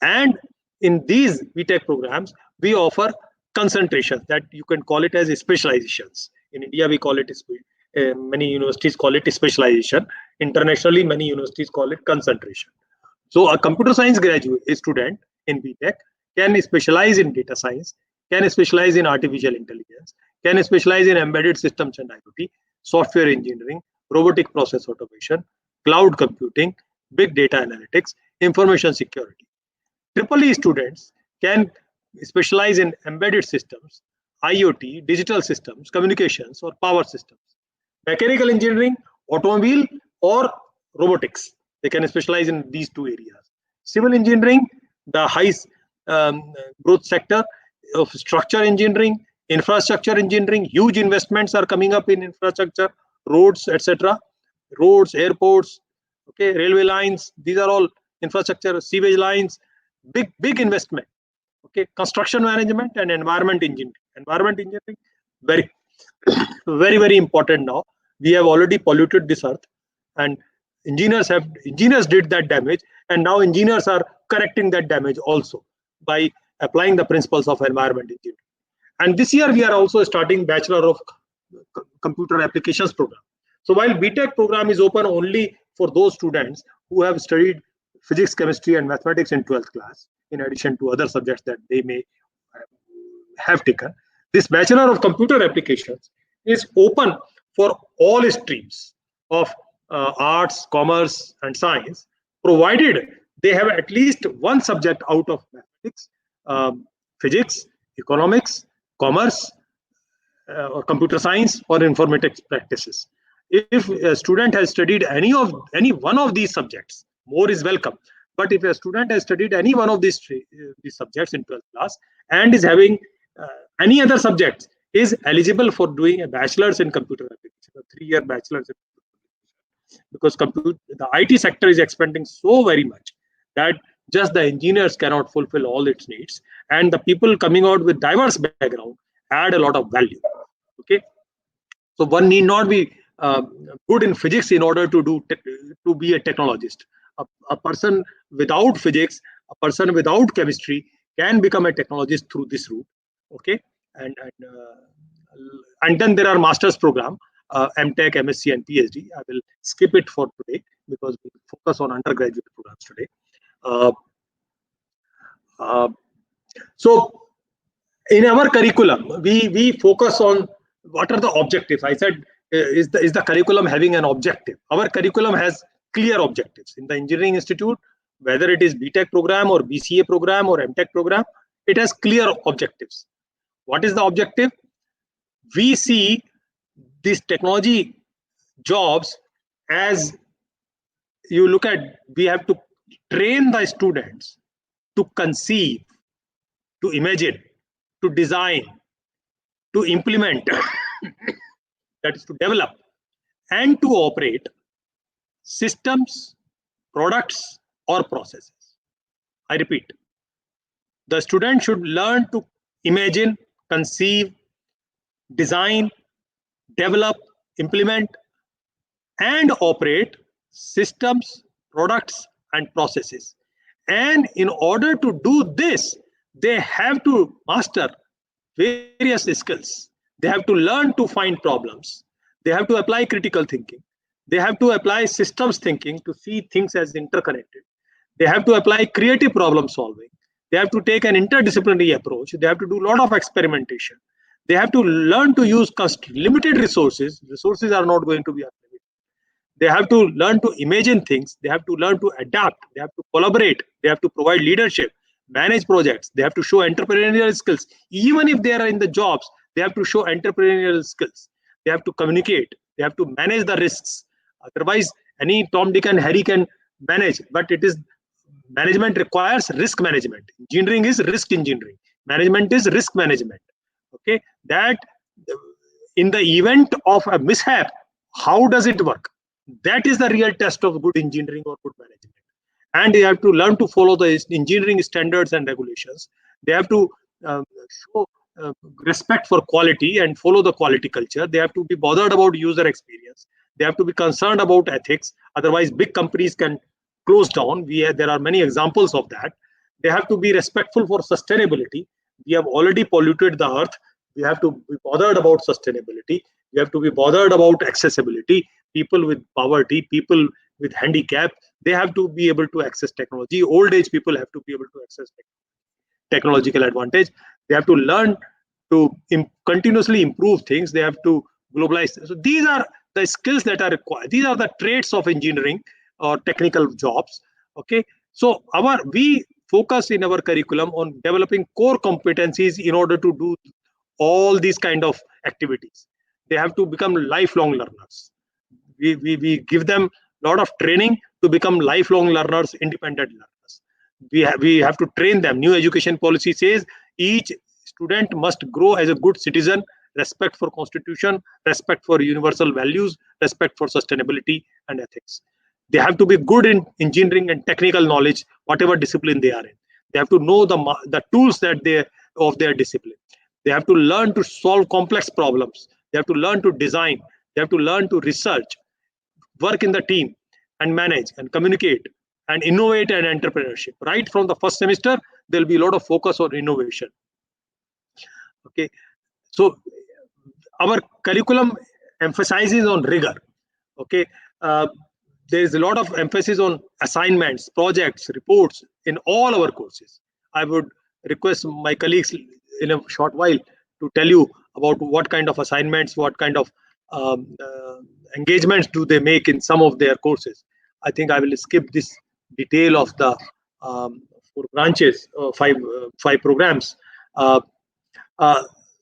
Speaker 2: And in these BTech programs, we offer concentrations that you can call it as specializations. In India, we call it Many universities call it specialization. Internationally, many universities call it concentration. So a computer science graduate student in BTech can specialize in data science, can specialize in artificial intelligence, can specialize in embedded systems and IoT, software engineering, robotic process automation, cloud computing, big data analytics, information security. Triple E students can specialize in embedded systems, IoT, digital systems, communications, or power systems. Mechanical engineering, automobile, or robotics. They can specialize in these two areas. Civil engineering, the high growth sector of structure engineering, infrastructure engineering. Huge investments are coming up in infrastructure, roads, etc. Roads, airports, okay, railway lines. These are all infrastructure, sewage lines. Big investment. Okay, construction management and environment engineering. Environment engineering, very very important now. We have already polluted this earth, and engineers did that damage, and now engineers are correcting that damage also by applying the principles of environment engineering. And this year we are also starting Bachelor of Computer Applications program. So while BTech program is open only for those students who have studied physics, chemistry, and mathematics in 12th class, in addition to other subjects that they may have taken, this Bachelor of Computer Applications is open for all streams of arts, commerce, and science, provided they have at least one subject out of mathematics, physics, economics, commerce, or computer science, or informatics practices. If a student has studied any one of these subjects, more is welcome. But if a student has studied any one of these subjects in 12th class and is having any other subjects, is eligible for doing a bachelor's in computer application, a 3-year bachelor's in computer application, because the IT sector is expanding so very much that just the engineers cannot fulfill all its needs, and the people coming out with diverse background add a lot of value. Okay, so one need not be good in physics in order to be a technologist. A person without physics, a person without chemistry can become a technologist through this route. Okay, and then there are master's program, MTech, MSc, and PhD. I will skip it for today because we focus on undergraduate programs today. So in our curriculum, we focus on what are the objectives. I said, is the curriculum having an objective? Our curriculum has clear objectives. In the Engineering Institute, whether it is BTech program or BCA program or MTech program, it has clear objectives. What is the objective? We see these technology jobs as, you look at, we have to train the students to conceive, to imagine, to design, to implement, that is to develop, and to operate systems, products, or processes. I repeat, the student should learn to imagine, conceive, design, develop, implement, and operate systems, products, and processes. And in order to do this, they have to master various skills. They have to learn to find problems. They have to apply critical thinking. They have to apply systems thinking to see things as interconnected. They have to apply creative problem solving. They have to take an interdisciplinary approach. They have to do a lot of experimentation. They have to learn to use limited resources. Resources are not going to be unlimited. They have to learn to imagine things. They have to learn to adapt. They have to collaborate. They have to provide leadership, manage projects. They have to show entrepreneurial skills. Even if they are in the jobs, they have to show entrepreneurial skills. They have to communicate. They have to manage the risks. Otherwise, any Tom, Dick, and Harry can manage, but it is management requires risk management. Engineering is risk engineering. Management is risk management. Okay, that in the event of a mishap, how does it work? That is the real test of good engineering or good management. And they have to learn to follow the engineering standards and regulations. They have to show respect for quality and follow the quality culture. They have to be bothered about user experience. They have to be concerned about ethics. Otherwise, big companies can close down. There are many examples of that. They have to be respectful for sustainability. We have already polluted the earth. We have to be bothered about sustainability. You have to be bothered about accessibility. People with poverty, people with handicap, they have to be able to access technology. Old age people have to be able to access technological advantage. They have to learn to continuously improve things. They have to globalize. So these are the skills that are required. These are the traits of engineering or technical jobs. Okay, so we focus in our curriculum on developing core competencies in order to do all these kind of activities. They have to become lifelong learners. We give them a lot of training to become lifelong learners, independent learners. We have to train them. New education policy says each student must grow as a good citizen, respect for constitution, respect for universal values, respect for sustainability and ethics. They have to be good in engineering and technical knowledge, whatever discipline they are in. They have to know the tools that they of their discipline. They have to learn to solve complex problems. They have to learn to design. They have to learn to research, work in the team, and manage and communicate and innovate and entrepreneurship. Right from the first semester, there'll be a lot of focus on innovation. Okay, so our curriculum emphasizes on rigor. Okay, there is a lot of emphasis on assignments, projects, reports in all our courses. I would request my colleagues in a short while to tell you about what kind of assignments, what kind of engagements do they make in some of their courses. I think I will skip this detail of the 4 branches, five programs.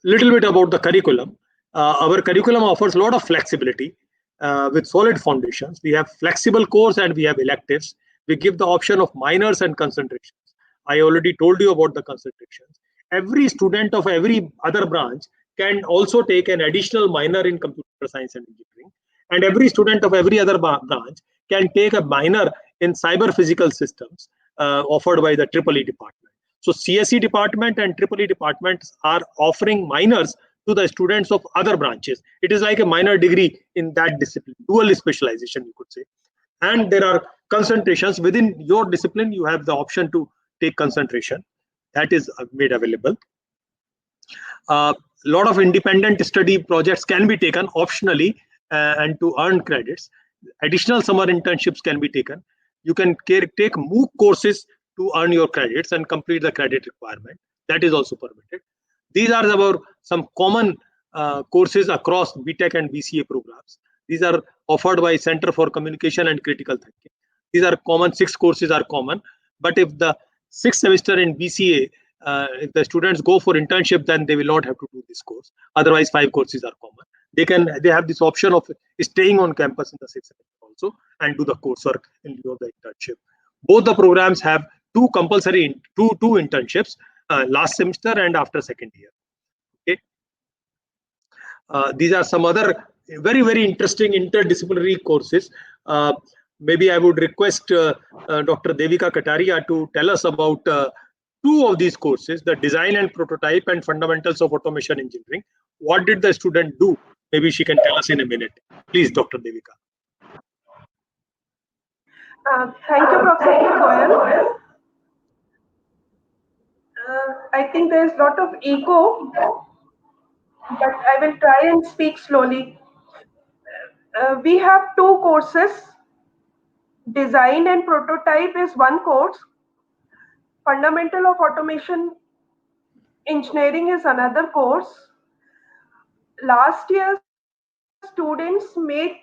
Speaker 2: Little bit about the curriculum. Our curriculum offers a lot of flexibility with solid foundations. We have flexible course and we have electives. We give the option of minors and concentrations. I already told you about the concentrations. Every student of every other branch can also take an additional minor in computer science and engineering. And every student of every other branch can take a minor in cyber physical systems offered by the EEE department. So CSE department and EEE departments are offering minors to the students of other branches. It is like a minor degree in that discipline, dual specialization, you could say. And there are concentrations within your discipline. You have the option to take concentration. That is made available. A lot of independent study projects can be taken optionally and to earn credits. Additional summer internships can be taken. You can take MOOC courses to earn your credits and complete the credit requirement. That is also permitted. These are about some common courses across BTech and BCA programs. These are offered by Center for Communication and Critical Thinking. These are common, 6 courses are common. But if the 6th semester in BCA, if the students go for internship, then they will not have to do this course. Otherwise, 5 courses are common. They have this option of staying on campus in the 6th semester also and do the coursework in lieu of the internship. Both the programs have 2 compulsory two internships, last semester and after second year. Okay. These are some other very, very interesting interdisciplinary courses. Maybe I would request Dr. Devika Kataria to tell us about 2 of these courses, the design and prototype and fundamentals of automation engineering. What did the student do? Maybe she can tell us in a minute. Please, Dr. Devika.
Speaker 3: Thank you, Professor Goyal. I think there is a lot of echo, but I will try and speak slowly. We have 2 courses. Design and prototype is one course. Fundamental of automation engineering is another course. Last year, students made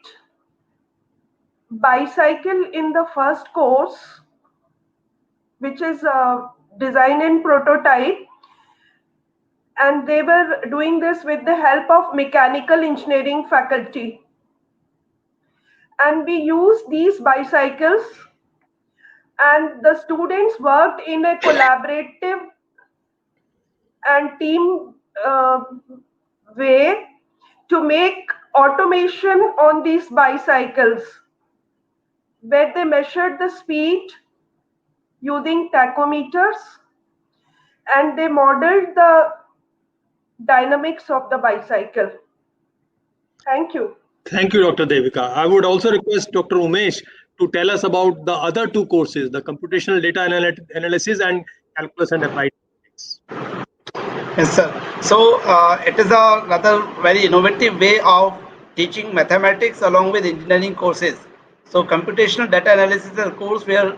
Speaker 3: bicycle in the first course, which is design and prototype. And they were doing this with the help of mechanical engineering faculty. And we used these bicycles, and the students worked in a collaborative and team way to make automation on these bicycles, where they measured the speed using tachometers and they modeled the dynamics of the bicycle. Thank you.
Speaker 2: Thank you, Dr. Devika. I would also request Dr. Umesh to tell us about the other 2 courses, the computational data analysis and calculus and applied physics.
Speaker 4: Yes, sir. So it is a rather very innovative way of teaching mathematics along with engineering courses. So computational data analysis is a course where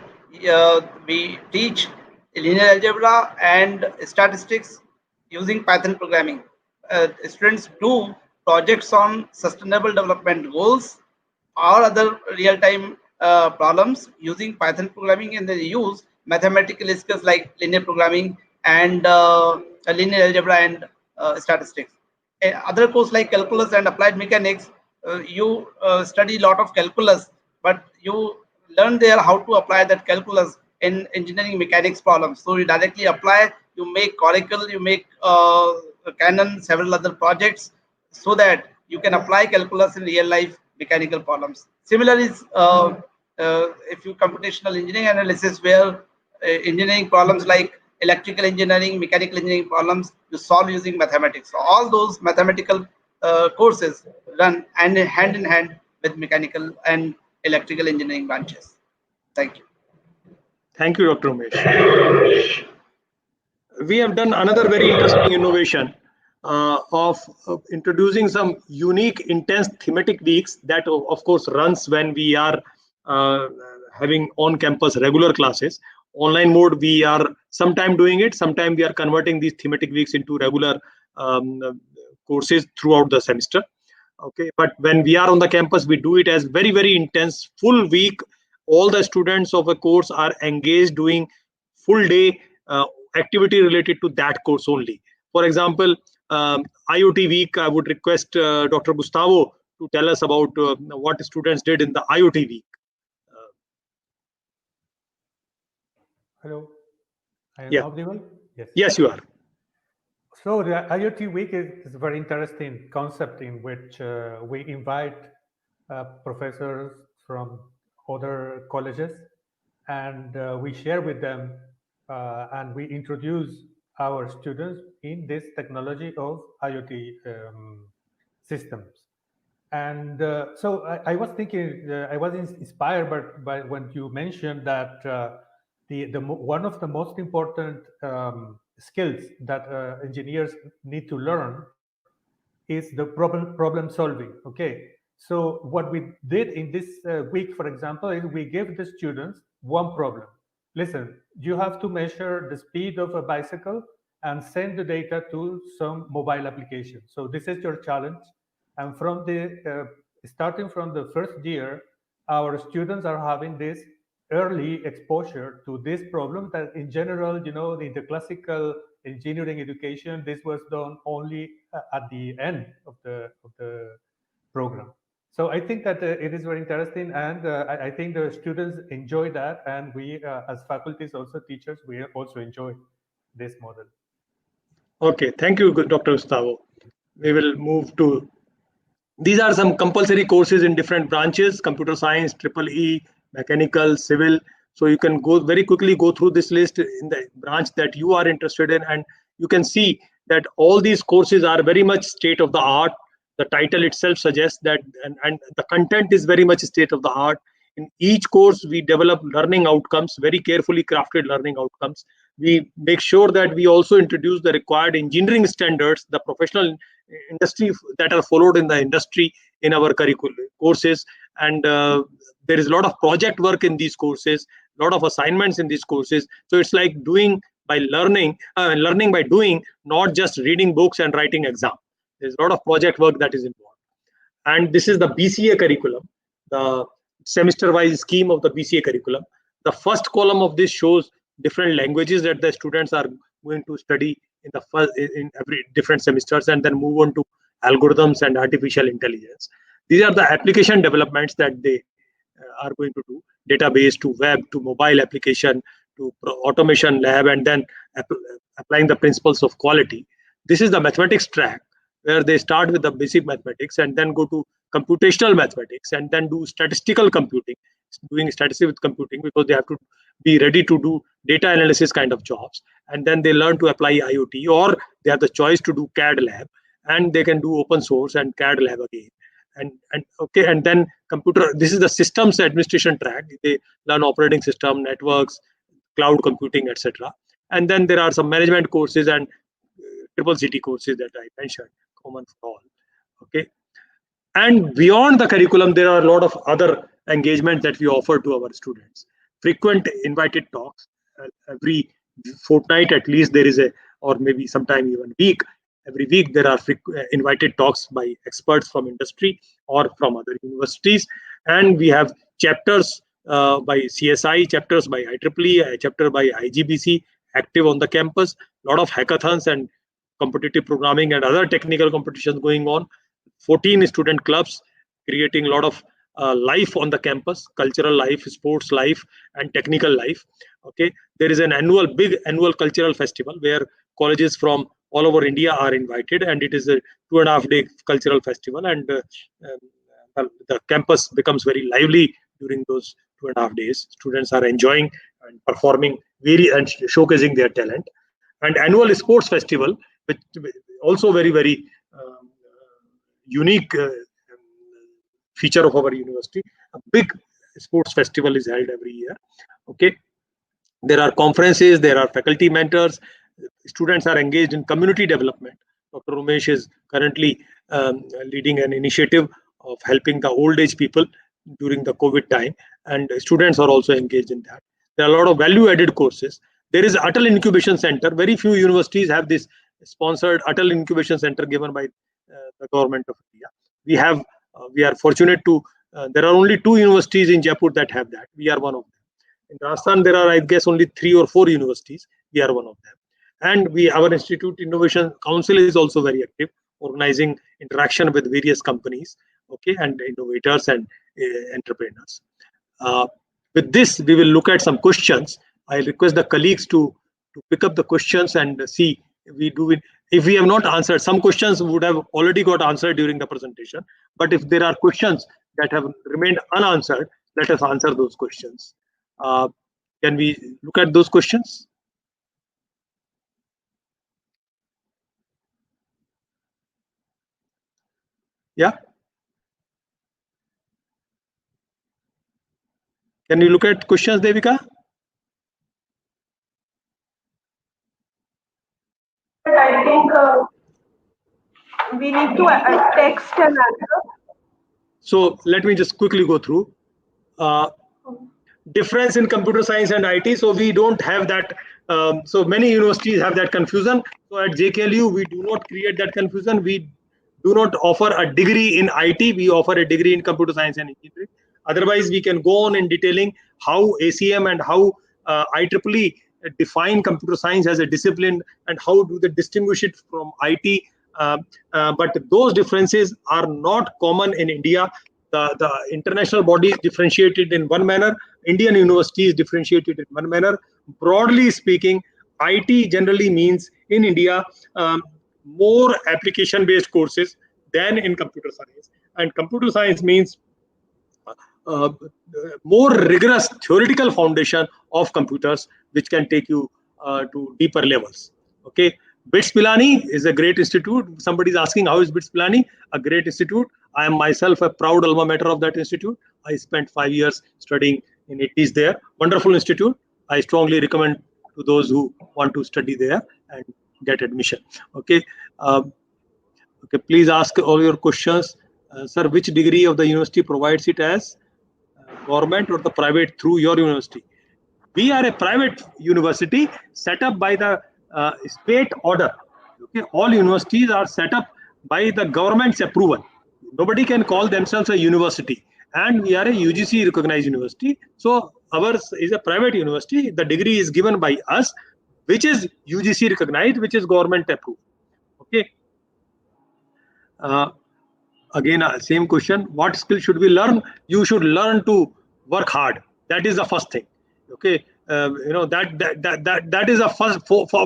Speaker 4: we teach linear algebra and statistics using Python programming. Students do projects on sustainable development goals or other real-time problems using Python programming, and they use mathematical skills like linear programming and linear algebra and statistics. Other course like calculus and applied mechanics, you study a lot of calculus, but you learn there how to apply that calculus in engineering mechanics problems. So you directly apply, you make Coracle, you make Canon, several other projects, so that you can apply calculus in real life mechanical problems. Similar is if you computational engineering analysis, where engineering problems like electrical engineering, mechanical engineering problems you solve using mathematics. So all those mathematical courses run and hand in hand with mechanical and electrical engineering branches. Thank you.
Speaker 2: Thank you, Dr. Umesh. We have done another very interesting innovation of introducing some unique, intense thematic weeks that, of course, runs when we are uh, having on-campus regular classes. Online mode, we are sometime doing it, sometime we are converting these thematic weeks into regular courses throughout the semester. Okay, but when we are on the campus, we do it as very, very intense, full week. All the students of a course are engaged doing full day activity related to that course only. For example, IoT week, I would request Dr. Gustavo to tell us about what students did in the IoT week.
Speaker 5: Hello, I am
Speaker 2: Yeah.
Speaker 5: audible? Yes.
Speaker 2: Yes, you are.
Speaker 5: So the IoT Week is a very interesting concept in which we invite professors from other colleges, and we share with them and we introduce our students in this technology of IoT systems. And so I was thinking, I was inspired by when you mentioned that one of the most important skills that engineers need to learn is the problem solving. Okay, so what we did in this week, for example, is we gave the students one problem. Listen, you have to measure the speed of a bicycle and send the data to some mobile application. So this is your challenge. And from the starting from the first year, our students are having this early exposure to this problem that in general, in the classical engineering education, this was done only at the end of the program. So I think that it is very interesting, and I think the students enjoy that, and we, as faculties, also teachers, we also enjoy this model.
Speaker 2: Okay, thank you, Dr. Gustavo. We will move to, these are some compulsory courses in different branches: computer science, triple E, mechanical, civil. So you can go very quickly go through this list in the branch that you are interested in, and you can see that all these courses are very much state of the art. The title itself suggests that, and the content is very much state of the art. In each course, we develop learning outcomes, very carefully crafted learning outcomes. We make sure that we also introduce the required engineering standards, the professional industry that are followed in the industry in our curriculum courses. And there is a lot of project work in these courses, a lot of assignments in these courses. So it's like doing by learning, learning by doing, not just reading books and writing exam. There's a lot of project work that is involved. And this is the BCA curriculum, the semester-wise scheme of the BCA curriculum. The first column of this shows different languages that the students are going to study in the first, in every different semesters, and then move on to algorithms and artificial intelligence. These are the application developments that they are going to do: database to web to mobile application to automation lab, and then applying the principles of quality. This is the mathematics track, where they start with the basic mathematics and then go to computational mathematics and then do statistical computing, doing statistics with computing, because they have to be ready to do data analysis kind of jobs. And then they learn to apply IoT, or they have the choice to do CAD lab, and they can do open source and CAD lab again. And then computer, this is the systems administration track. They learn operating system, networks, cloud computing, etc. And then there are some management courses and triple CT courses that I mentioned, common for all. Okay. And beyond the curriculum, there are a lot of other engagements that we offer to our students. Frequent invited talks. Every fortnight at least there is a, or maybe sometime even week, every week there are invited talks by experts from industry or from other universities. And we have chapters by CSI, chapters by IEEE, a chapter by IGBC active on the campus, a lot of hackathons and competitive programming and other technical competitions going on. 14 student clubs creating a lot of life on the campus, cultural life, sports life, and technical life. Okay, there is an big annual cultural festival where colleges from all over India are invited, and it is a 2.5-day cultural festival, and the campus becomes very lively during those 2.5 days. Students are enjoying and performing and showcasing their talent. And annual sports festival, which also very unique feature of our university. A big sports festival is held every year. Okay, there are conferences, there are faculty mentors, students are engaged in community development. Dr. Umesh is currently leading an initiative of helping the old age people during the COVID time, and students are also engaged in that. There are a lot of value added courses. There is Atal Incubation Center. Very few universities have this sponsored Atal Incubation Center given by the government of India. We are fortunate to, there are only 2 universities in Jaipur that have that. We are one of them. In Rajasthan, there are, I guess, only 3 or 4 universities. We are one of them. And our Institute Innovation Council is also very active, organizing interaction with various companies, okay, and innovators and entrepreneurs. With this, we will look at some questions. I request the colleagues to pick up the questions and see if we do it. If we have not answered, some questions would have already got answered during the presentation. But if there are questions that have remained unanswered, let us answer those questions. Can we look at those questions? Yeah. Can you look at questions, Devika?
Speaker 3: I think we need to text an answer.
Speaker 2: So let me just quickly go through. Difference in computer science and IT. So we don't have that. So many universities have that confusion. So at JKLU, we do not create that confusion. We do not offer a degree in IT. We offer a degree in computer science and engineering. Otherwise, we can go on in detailing how ACM and how IEEE define computer science as a discipline and how do they distinguish it from IT. But those differences are not common in India. The international body is differentiated in one manner. Indian university is differentiated in one manner. Broadly speaking, IT generally means in India more application-based courses than in computer science. And computer science means more rigorous theoretical foundation of computers, which can take you to deeper levels. Okay, BITS Pilani is a great institute. Somebody is asking, how is BITS Pilani? A great institute. I am myself a proud alma mater of that institute. I spent 5 years studying in 80s there. Wonderful institute. I strongly recommend to those who want to study there and get admission. Okay. Okay. Please ask all your questions. Sir, which degree of the university provides it as government or the private through your university? We are a private university set up by the state order. Okay, all universities are set up by the government's approval. Nobody can call themselves a university, and we are a UGC recognized university. So ours is a private university. The degree is given by us, which is UGC recognized, which is government approved. Okay. Again, same question. What skill should we learn? You should learn to work hard. That is the first thing. Okay, that is the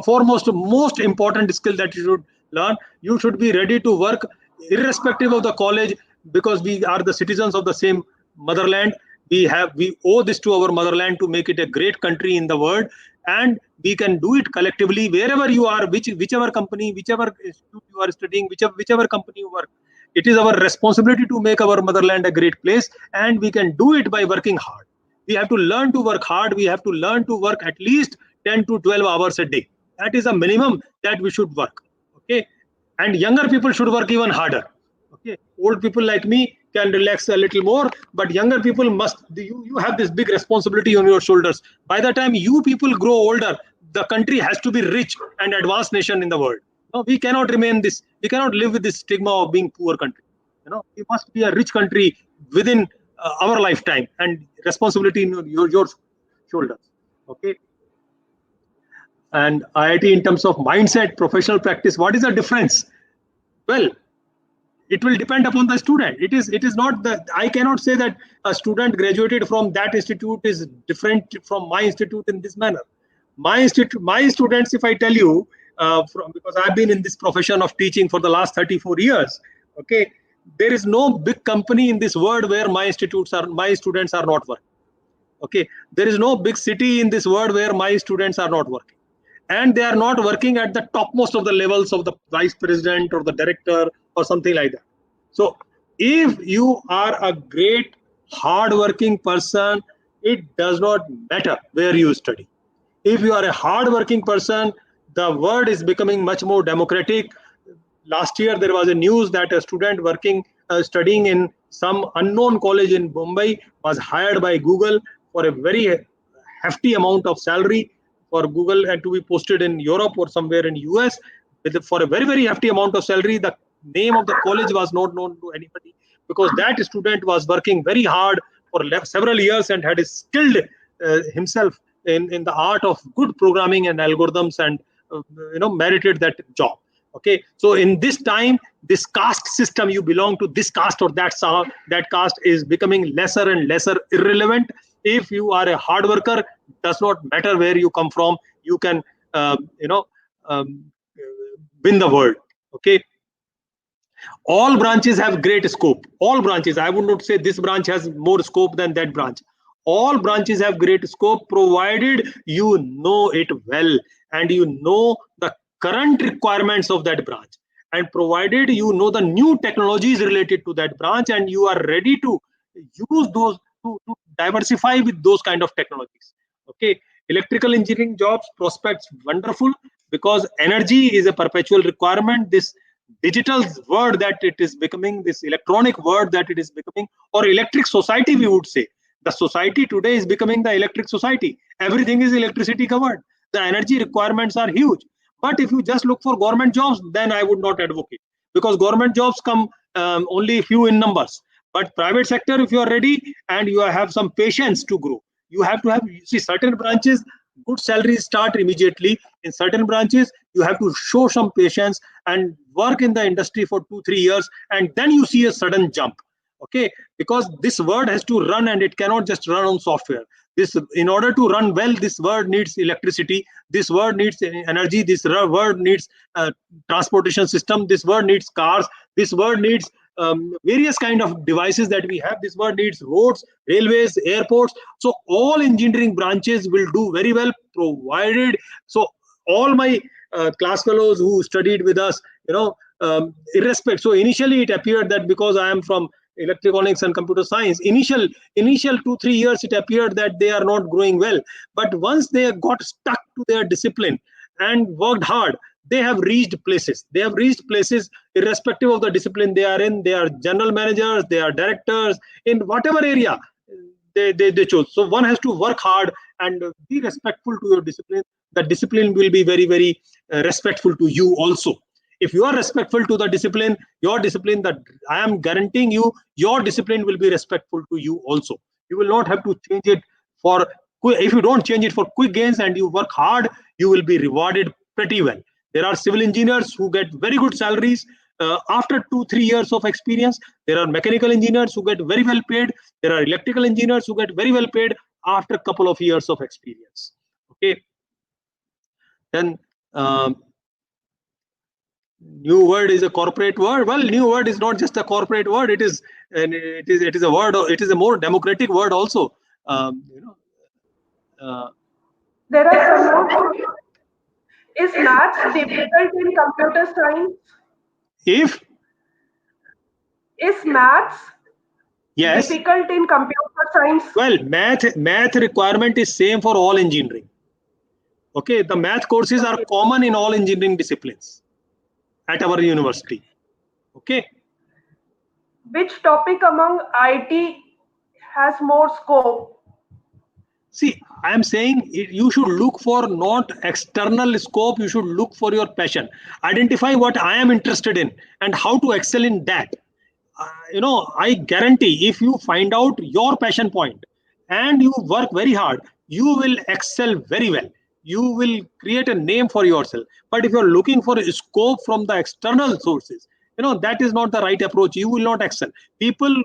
Speaker 2: foremost, most important skill that you should learn. You should be ready to work irrespective of the college, because we are the citizens of the same motherland. We owe this to our motherland to make it a great country in the world, and we can do it collectively wherever you are, whichever company, whichever institute you are studying, whichever company you work. It is our responsibility to make our motherland a great place, and we can do it by working hard. We have to learn to work hard. We have to learn to work at least 10 to 12 hours a day. That is a minimum that we should work. Okay, and younger people should work even harder. Okay, old people like me can relax a little more, but younger people must. You have this big responsibility on your shoulders. By the time you people grow older, the country has to be rich and advanced nation in the world. No, we cannot remain this. We cannot live with this stigma of being poor country. We must be a rich country within our lifetime, and responsibility in your shoulders. Okay. And IIT in terms of mindset, professional practice, what is the difference? Well, it will depend upon the student. It is not that I cannot say that a student graduated from that institute is different from my institute in this manner. My students, if I tell you, because I've been in this profession of teaching for the last 34 years, okay, there is no big company in this world where my students are not working. Okay, there is no big city in this world where my students are not working, and they are not working at the topmost of the levels of the vice president or the director or something like that. So if you are a great hard-working person, it does not matter where you study. If you are a hard-working person, the world is becoming much more democratic. Last year there was a news that a student studying in some unknown college in Mumbai was hired by Google for a very hefty amount of salary for Google, and to be posted in Europe or somewhere in US for a very, very hefty amount of salary. The name of the college was not known to anybody, because that student was working very hard for several years and had skilled himself in the art of good programming and algorithms, and merited that job. Okay, so in this time, this caste system, you belong to this caste or that caste, is becoming lesser and lesser irrelevant. If you are a hard worker, does not matter where you come from, you can win the world. Okay, all branches have great scope. All branches, I would not say this branch has more scope than that branch. All branches have great scope, provided you know it well and you know the current requirements of that branch, and provided you know the new technologies related to that branch, and you are ready to use those to diversify with those kind of technologies. Okay, electrical engineering jobs prospects wonderful, because energy is a perpetual requirement. This digital world that it is becoming, this electronic world that it is becoming, or electric society, we would say. The society today is becoming the electric society. Everything is electricity covered. The energy requirements are huge. But if you just look for government jobs, then I would not advocate, because government jobs come only few in numbers. But private sector, if you are ready and you have some patience to grow, you have to have, see, certain branches, good salaries start immediately. In certain branches, you have to show some patience and work in the industry for 2-3 years, and then you see a sudden jump. Okay, because this world has to run, and it cannot just run on software. This, in order to run well, this world needs electricity, this world needs energy, this world needs transportation system, this world needs cars, this world needs various kind of devices that we have, this world needs roads, railways, airports. So all engineering branches will do very well, provided, so all my class fellows who studied with us, irrespective. So initially it appeared that because I am from electronics and computer science, initial 2-3 years it appeared that they are not growing well. But once they got stuck to their discipline and worked hard, they have reached places. They have reached places irrespective of the discipline they are in. They are general managers, they are directors in whatever area they chose. So one has to work hard and be respectful to your discipline. The discipline will be very, very respectful to you also. If you are respectful to the discipline, your discipline, that I am guaranteeing you, your discipline will be respectful to you also. You will not have to change it for, if you don't change it for quick gains and you work hard, you will be rewarded pretty well. There are civil engineers who get very good salaries after 2-3 years of experience. There are mechanical engineers who get very well paid. There are electrical engineers who get very well paid after a couple of years of experience. Okay. Then new word is a corporate word. Well, new word is not just a corporate word. It is a word. It is a more democratic word also.
Speaker 3: There are some more. Is maths difficult in computer science? Is maths difficult in computer science?
Speaker 2: Well, math requirement is same for all engineering. Okay, the math courses are common in all engineering disciplines. at our university. Okay.
Speaker 3: Which topic among IT has more scope?
Speaker 2: See, I am saying you should look for not external scope, you should look for your passion. Identify what I am interested in and how to excel in that. I guarantee if you find out your passion point and you work very hard, you will excel very well. You will create a name for yourself. But if you're looking for a scope from the external sources, that is not the right approach. You will not excel. People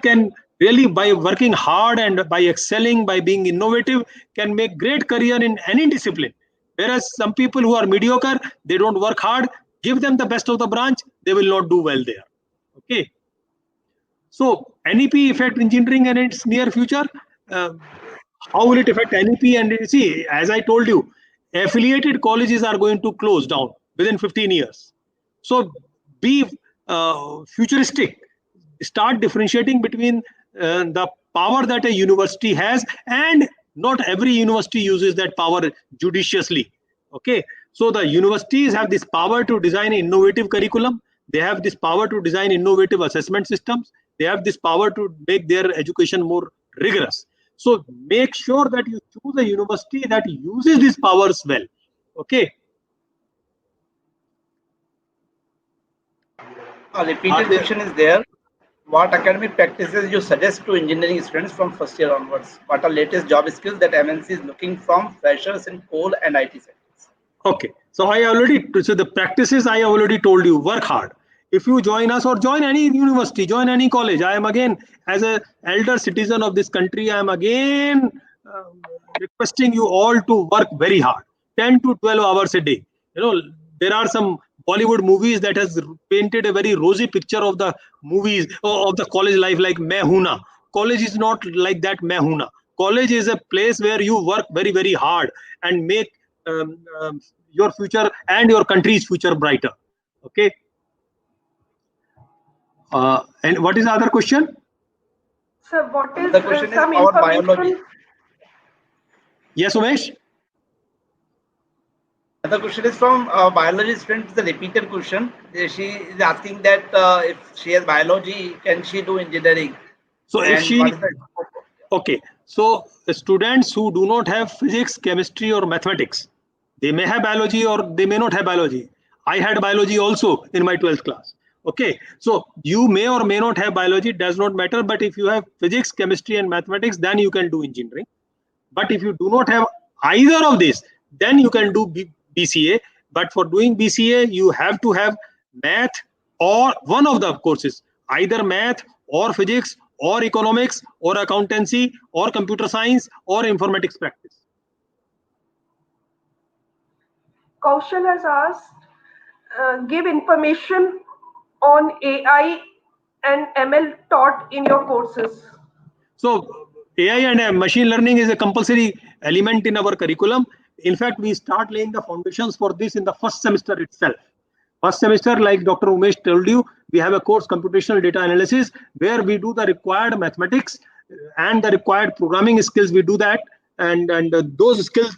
Speaker 2: can really, by working hard and by excelling, by being innovative, can make great career in any discipline. Whereas some people who are mediocre, they don't work hard, give them the best of the branch, they will not do well there. Okay. So NEP affect engineering and its near future. How will it affect NEP? And see, as I told you, affiliated colleges are going to close down within 15 years. So be futuristic. Start differentiating between the power that a university has, and not every university uses that power judiciously. Okay, so the universities have this power to design innovative curriculum. They have this power to design innovative assessment systems. They have this power to make their education more rigorous. So make sure that you choose a university that uses these powers well. Okay.
Speaker 4: A repeated question is there. What academic practices you suggest to engineering students from first year onwards? What are latest job skills that MNC is looking from freshers in coal and IT sectors?
Speaker 2: Okay, so the practices I already told you. Work hard. If you join us or join any university, join any college, I am again, as an elder citizen of this country, I am again requesting you all to work very hard, 10 to 12 hours a day. There are some Bollywood movies that has painted a very rosy picture of the movies of the college life, like Main Hoon Na. College is not like that. Main Hoon Na. College is a place where you work very, very hard and make your future and your country's future brighter. Okay. And what is the other question?
Speaker 3: Sir, what is
Speaker 4: The question is
Speaker 3: some
Speaker 4: our
Speaker 3: information?
Speaker 4: biology.
Speaker 2: Yes, Umesh?
Speaker 4: The question is from a biology student. It's a repeated question. She is asking that if she has biology, can she do engineering?
Speaker 2: So if
Speaker 4: And
Speaker 2: she,
Speaker 4: what is the
Speaker 2: okay, so the students who do not have physics, chemistry, or mathematics, they may have biology or they may not have biology. I had biology also in my 12th class. Okay, so you may or may not have biology, does not matter. But if you have physics, chemistry, and mathematics, then you can do engineering. But if you do not have either of these, then you can do BCA. But for doing BCA, you have to have math or one of the courses, either math or physics or economics or accountancy or computer science or informatics practice.
Speaker 3: Kaushal has asked, give information on AI and ML taught in your courses.
Speaker 2: So AI and machine learning is a compulsory element in our curriculum. In fact, we start laying the foundations for this in the first semester itself. First semester, like Dr. Umesh told you, we have a course, computational data analysis, where we do the required mathematics and the required programming skills. We do that, and those skills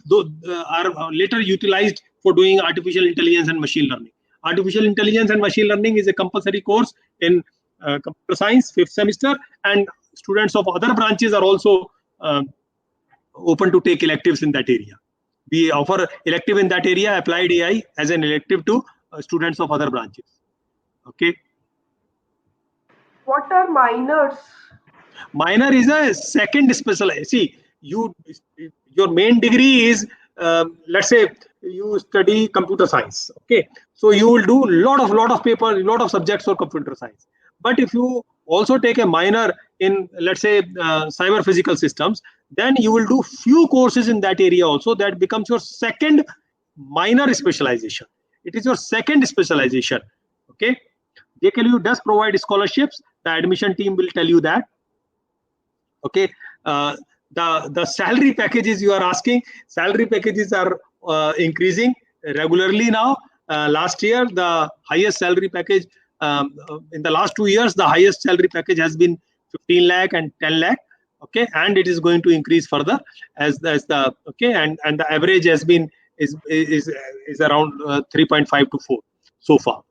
Speaker 2: are later utilized for doing artificial intelligence and machine learning. Artificial intelligence and machine learning is a compulsory course in computer science, 5th semester, and students of other branches are also open to take electives in that area. We offer elective in that area, applied AI as an elective to students of other branches. Okay.
Speaker 3: What are minors?
Speaker 2: Minor is a second specialization. See, your main degree is, let's say you study computer science. Okay, so you will do lot of papers, lot of subjects for computer science. But if you also take a minor in, let's say, cyber physical systems, then you will do few courses in that area also. That becomes your second minor specialization. It is your second specialization. Okay, JKLU does provide scholarships. The admission team will tell you that. Okay, the salary packages you are asking, salary packages are increasing regularly now. Last year, the highest salary package in the last 2 years, the highest salary package has been 15 lakh and 10 lakh. Okay, and it is going to increase further as the okay, and the average has been is around 3.5 to 4 so far.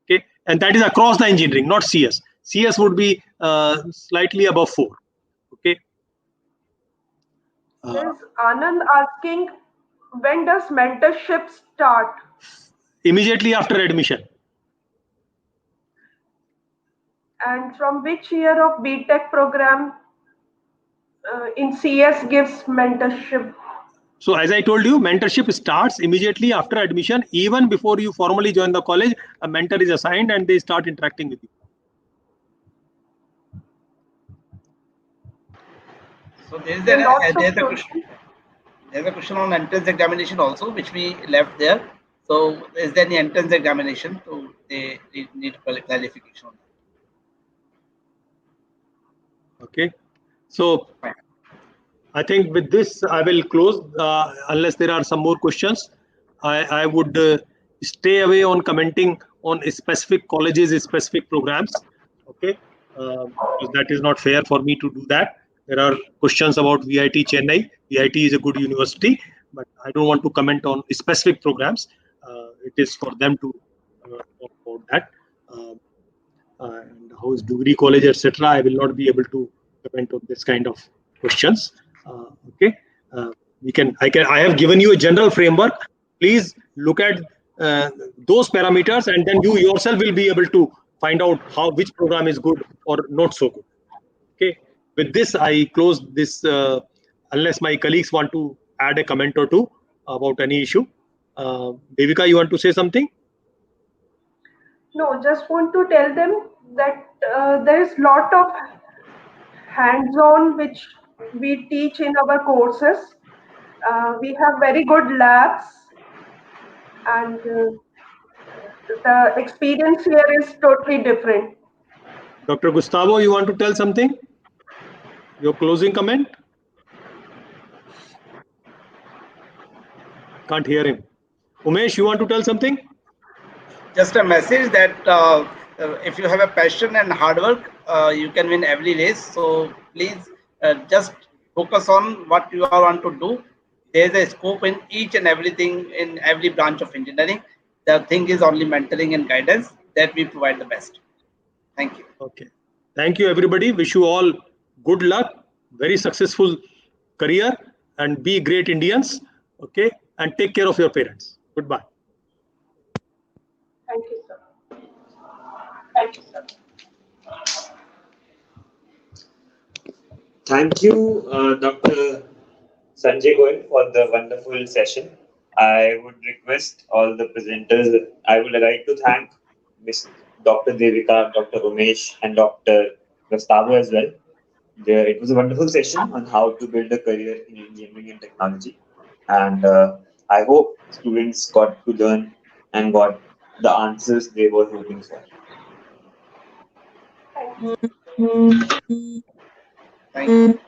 Speaker 2: Okay, and that is across the engineering, not CS. CS would be slightly above 4. Okay.
Speaker 3: There's Anand asking, when does mentorship start?
Speaker 2: Immediately after admission.
Speaker 3: And from which year of BTech program in CS gives mentorship?
Speaker 2: So as I told you, mentorship starts immediately after admission. Even before you formally join the college, a mentor is assigned and they start interacting with you.
Speaker 4: So there's
Speaker 3: There are lots of
Speaker 4: a question. There's a question on entrance examination also, which we left there. So is there any entrance examination? So they need clarification on that.
Speaker 2: Okay. So I think with this, I will close unless there are some more questions. I would stay away on commenting on specific colleges, specific programs. Okay. Because that is not fair for me to do that. There are questions about VIT Chennai. VIT is a good university, but I don't want to comment on specific programs. It is for them to talk about that. And how is Degree College, etc. I will not be able to comment on this kind of questions. Okay, I have given you a general framework. Please look at those parameters, and then you yourself will be able to find out which program is good or not so good. Okay, with this I close this. Unless my colleagues want to add a comment or two about any issue. Devika, you want to say something?
Speaker 3: No, just want to tell them that there is lot of hands-on which we teach in our courses. We have very good labs, and the experience here is totally different.
Speaker 2: Dr. Gustavo, you want to tell something? Your closing comment? Can't hear him. Umesh, you want to tell something?
Speaker 4: Just a message that if you have a passion and hard work, you can win every race. So please just focus on what you want to do. There's a scope in each and everything in every branch of engineering. The thing is only mentoring and guidance that we provide the best. Thank you.
Speaker 2: Okay. Thank you, everybody. Wish you all good luck, very successful career, and be great Indians. Okay. And take care of your parents. Goodbye.
Speaker 3: Thank you, sir. Thank you, sir.
Speaker 6: Thank you, Dr. Sanjay Goel, for the wonderful session. I would request all the presenters. I would like to thank Ms. Dr. Devika, Dr. Umesh, and Dr. Gustavo as well. It was a wonderful session on how to build a career in engineering and technology. And I hope students got to learn and got the answers they were hoping for.
Speaker 4: Thank you.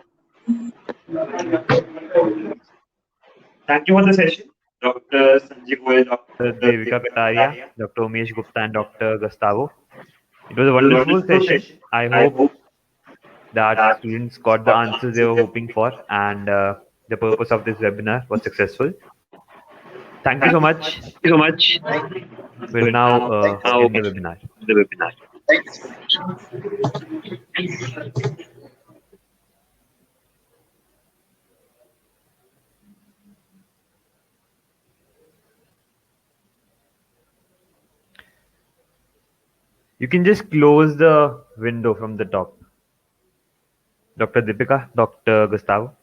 Speaker 6: Thank you for the session, Dr. Sanjay Goel, Dr.
Speaker 7: Devika Kataria, Dr. Umesh Gupta, and Dr. Gustavo. It was a wonderful session. I hope that students got the answers they were hoping for, and the purpose of this webinar was successful. Thank you so much. We'll now end the webinar.
Speaker 4: Thank you so much.
Speaker 7: You can just close the window from the top. Dr. Deepika, Dr. Gustavo.